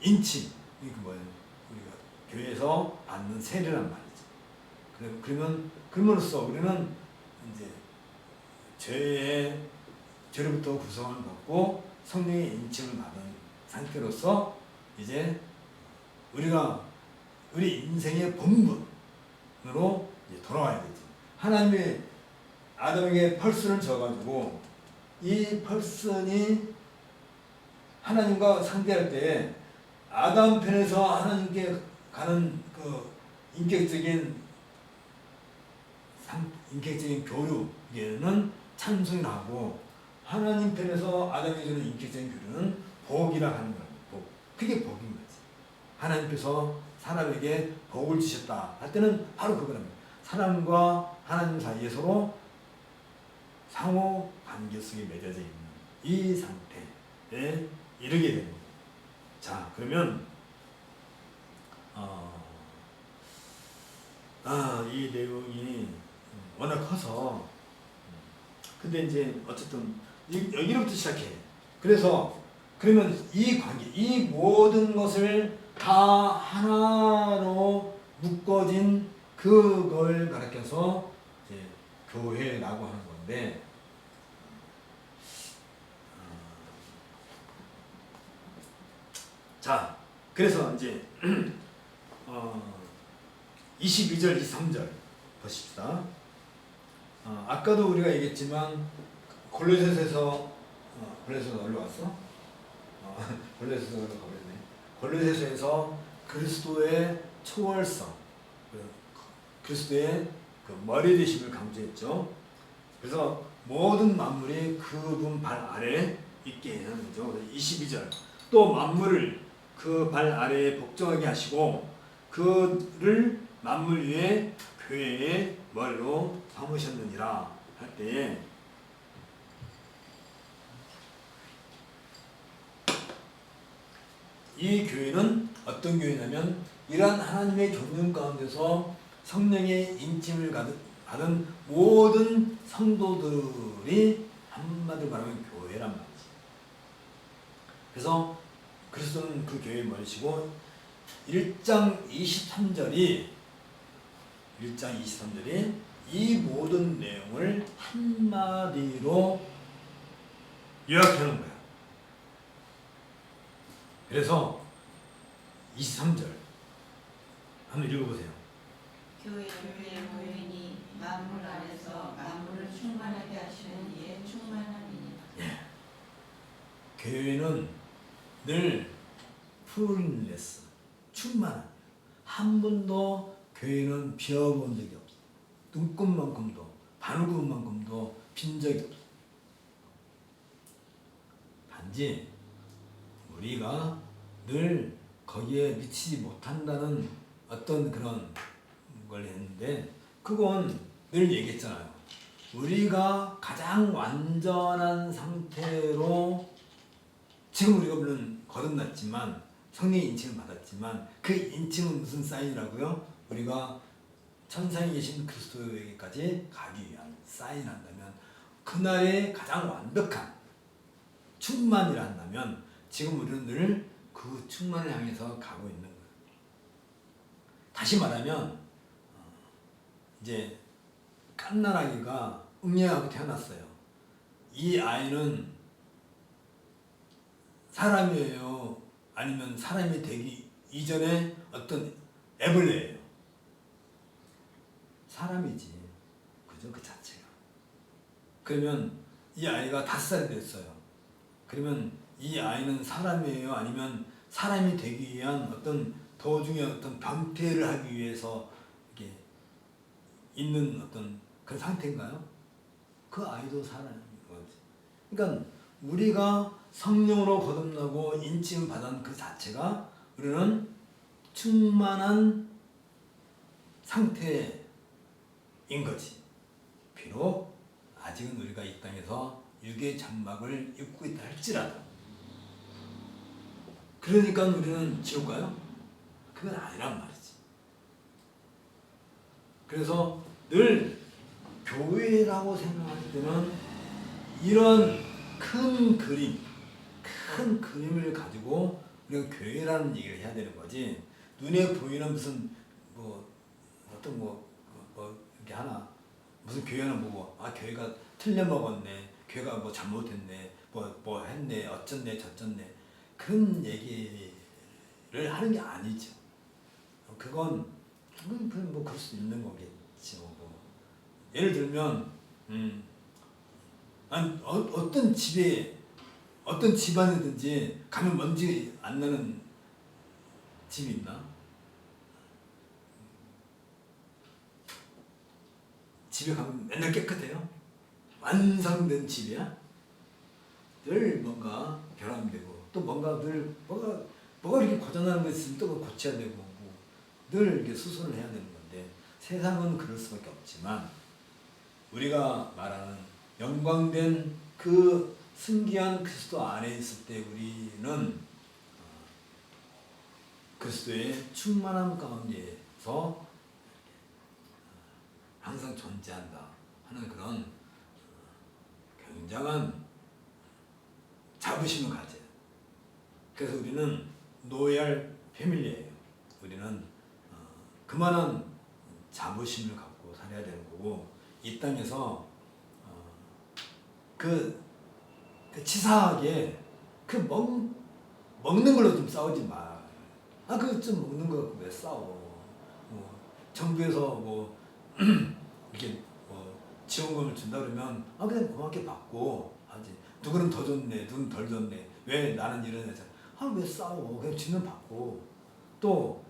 인침, 이게 뭐예요? 우리가 교회에서 받는 세례란 말이죠. 그럼으로써 우리는 이제 죄로부터 구성을 받고 성령의 인침을 받은 상태로서 이제 우리가 우리 인생의 본분으로 이제 돌아와야 되지. 하나님의 아담에게 펄슨을 줘가지고 이 펄슨이 하나님과 상대할 때 아담 편에서 하나님께 가는 그 인격적인 교류에는 찬송이 나고, 하나님 편에서 아담에게 주는 인격적인 교류는 복이라 하는 거예요. 복. 그게 복인 거지. 하나님께서 사람에게 복을 주셨다 할 때는 바로 그거랍니다. 사람과 하나님 사이에 서로 상호 관계 속에 맺어져 있는 이 상태에 이르게 되는 거예요. 자, 그러면 이 내용이 워낙 커서 근데 이제 어쨌든 여기로부터 시작해. 그러면 이 관계, 이 모든 것을 다 하나로 묶어진 그걸 가르쳐서 이제 교회라고 하는 건데, 자, 그래서 이제 22절, 23절 보십시다. 아까도 우리가 얘기했지만 골로새서에서 어디로 왔어? 골로새서 가버렸네. 골로새서에서 그리스도의 초월성, 그리스도의 그 머리 되심을 강조했죠. 그래서 모든 만물이 그분 발 아래에 있게 하는 거죠. 22절 또 만물을 그 발 아래에 복종하게 하시고 그를 만물 위에 교회의 머리로 삼으셨느니라 할 때에 이 교회는 어떤 교회냐면 이러한 하나님의 경륜 가운데서 성령의 인침을 받은 모든 성도들이 한마디로 말하면 교회란 말이지. 그래서 그리스도는 그 교회의 머리시고 1장 23절이 이 모든 내용을 한마디로 요약하는 거야. 그래서 23절 한번 읽어보세요. 교회의 모임이 만물 안에서 만물을 충만하게 하시는 이의 충만함이니라. 예. 교회는 늘 풀린레스 충만합니다. 한 번도 교회는 비어본 적이 없어. 눈곱만큼도 바늘구멍만큼도 빈 적이 없어. 단지 우리가 늘 거기에 미치지 못한다는 어떤 그런 걸 했는데, 그건 늘 얘기했잖아요. 우리가 가장 완전한 상태로 지금 우리가 물론 거듭났지만 성령의 인칭을 받았지만 그 인칭은 무슨 사인이라고요? 우리가 천상에 계신 그리스도에게까지 가기 위한 사인한다면, 그날의 가장 완벽한 충만이라 한다면 지금 우리는 늘 그 충만을 향해서 가고 있는 거예요. 다시 말하면 이제 깐나라기가 음녀하고 태어났어요. 이 아이는 사람이에요? 아니면 사람이 되기 이전에 어떤 애벌레예요? 사람이지. 그죠? 그 자체가. 그러면 이 아이가 5살이 됐어요. 그러면 이 아이는 사람이에요? 아니면 사람이 되기 위한 어떤 도중에 어떤 변태를 하기 위해서 이렇게 있는 어떤 그런 상태인가요? 그 아이도 사람인 거지. 그러니까 우리가 성령으로 거듭나고 인칭을 받은 그 자체가 우리는 충만한 상태인 거지. 비록 아직은 우리가 이 땅에서 육의 장막을 입고 있다 할지라도. 그러니까 우리는 지옥 가요? 그건 아니란 말이지. 그래서 늘 교회라고 생각할 때는 이런 큰 그림을 가지고 우리가 교회라는 얘기를 해야 되는 거지. 눈에 보이는 무슨 어떤 이렇게 하나 무슨 교회 하나 보고 교회가 틀려 먹었네, 교회가 잘못했네, 뭐 했네, 어쩌네 저쩌네, 그런 얘기를 하는 게 아니죠. 그건 그럴 수 있는 거겠죠. 예를 들면 어떤 집안이든지 가면 먼지 안 나는 집이 있나? 집에 가면 맨날 깨끗해요? 완성된 집이야? 늘 뭔가 결함되고, 또 뭔가 늘 뭐가 이렇게 고장나는 거 있으면 또 고쳐야 되고, 늘 이렇게 수선을 해야 되는 건데, 세상은 그럴 수밖에 없지만 우리가 말하는 영광된 그 승기한 그리스도 안에 있을 때 우리는 그리스도의 충만함 가운데서 항상 존재한다 하는 그런 굉장한 자부심을 가져요. 그래서 우리는 노예할 패밀리예요. 우리는 그만한 자부심을 갖고 살아야 되는 거고, 이 땅에서 그 치사하게 먹는 걸로 좀 싸우지 마. 그거 좀 먹는 거 갖고 왜 싸워? 정부에서 이렇게 지원금을 준다 그러면 그냥 고맙게 받고 하지. 누구는 더 줬네, 누구는 덜 줬네. 왜 나는 이런 여자? 왜 싸워? 그냥 주면 받고. 또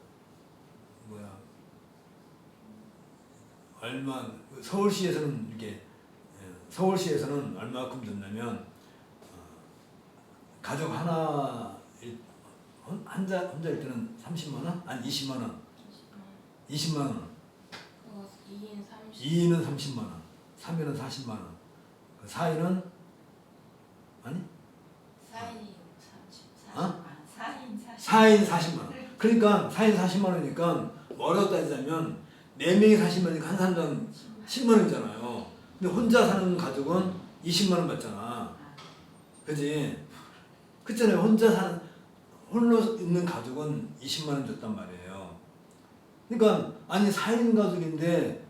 서울시에서는 얼마큼 줬냐면 가족 하나 혼자일 때는 30만 원? 아니 20만 원. 20만 원. 2인은 30만 원. 3인은 40만 원. 4인은 아니? 4인 40만 원. 그러니까 4인 40만 원이니까 뭐라고 따지자면 4명이 40만 원이니까 한 사람당 10만 원이잖아요. 근데 혼자 사는 가족은 20만 원 받잖아. 그지? 그렇잖아요. 홀로 있는 가족은 20만 원 줬단 말이에요. 그러니까 4인 가족인데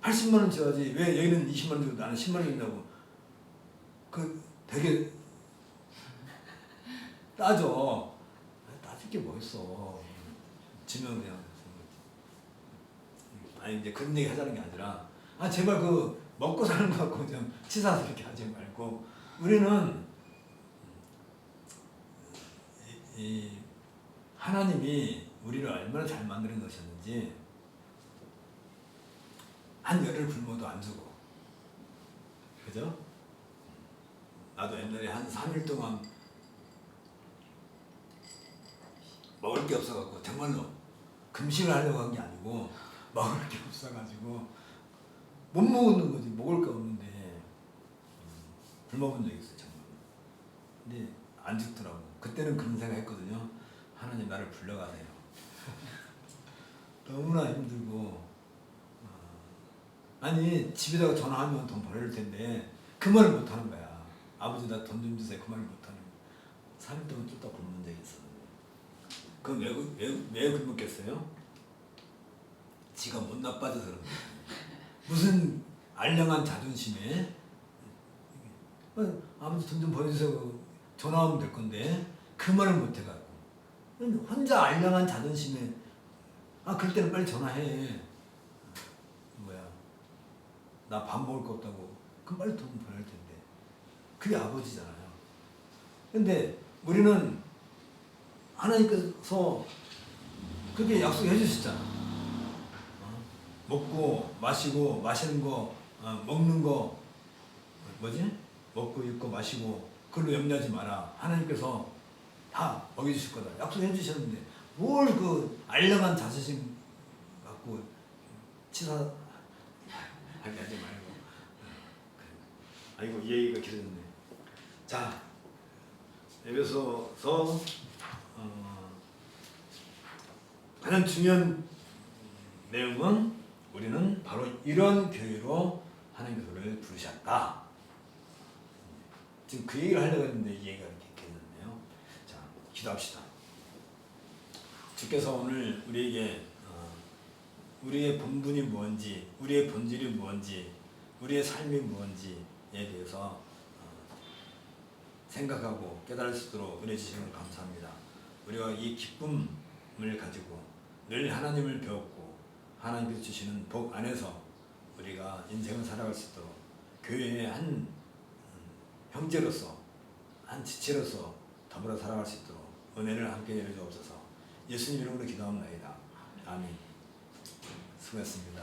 80만 원 줘야지. 왜 여기는 20만 원 주고 나는 10만 원 준다고. 되게 따져. 게 뭐 있어. 지면 그냥. 아니 이제 그런 얘기 하자는 게 아니라 제발 그 먹고 사는 거 갖고 좀 치사해서 이렇게 하지 말고 우리는 이 하나님이 우리를 얼마나 잘 만들어 놓으셨는지 한 열흘 굶어도 안 주고 그죠? 나도 옛날에 한 3일 동안 먹을 게 없어갖고 정말로 금식을 하려고 한 게 아니고 먹을 게 없어가지고 못 먹는 거지. 먹을 게 없는데 굶어본 적이 있어요 정말. 근데 안 죽더라고. 그때는 그런 생각했거든요. 하나님 나를 불러가세요. 너무나 힘들고 아니 집에다가 전화하면 돈 보낼 텐데 그 말을 못하는 거야. 아버지 나 돈 좀 주세요. 그 말을 못하는 거야. 3일 동안 쫓다 굶는 적이 있었는데 그건 왜 굶었겠어요? 지가 못 나빠져서 그런 거야. 무슨 알량한 자존심에 아버지 돈 좀 보내주세요. 전화하면 될 건데 그 말을 못 해갖고 혼자 알량한 자존심에 그럴 때는 빨리 전화해. 뭐야 나 밥 먹을 거 없다고. 그럼 빨리 돈 보낼 텐데. 그게 아버지잖아요. 근데 우리는 하나님께서 그렇게 약속해 주셨잖아. 먹고 마시고 마시는 거 먹는 거 뭐지? 먹고 입고 마시고 그걸로 염려하지 마라. 하나님께서 다 먹여주실 거다. 약속해 주셨는데 뭘 그 알량한 자존심 갖고 치사하게 하지 말고. 아이고 이 얘기가 길어졌네. 자, 에베소서 가장 중요한 내용은 우리는 바로 이런 교회로 하나님께서 우리를 부르셨다. 지금 그 얘기를 하려고 했는데 이 얘기가 이렇게 길어졌네요. 자, 기도합시다. 주께서 오늘 우리에게 우리의 본분이 뭔지, 우리의 본질이 뭔지, 우리의 삶이 뭔지에 대해서 생각하고 깨달을 수 있도록 은혜 주시는 걸 감사합니다. 우리가 이 기쁨을 가지고 늘 하나님을 배웠고 하나님께서 주시는 복 안에서 우리가 인생을 살아갈 수 있도록 교회의 한 형제로서 한 지체로서 더불어 살아갈 수 있도록 은혜를 함께 내려주옵소서. 예수님 이름으로 기도합니다. 아멘. 수고했습니다.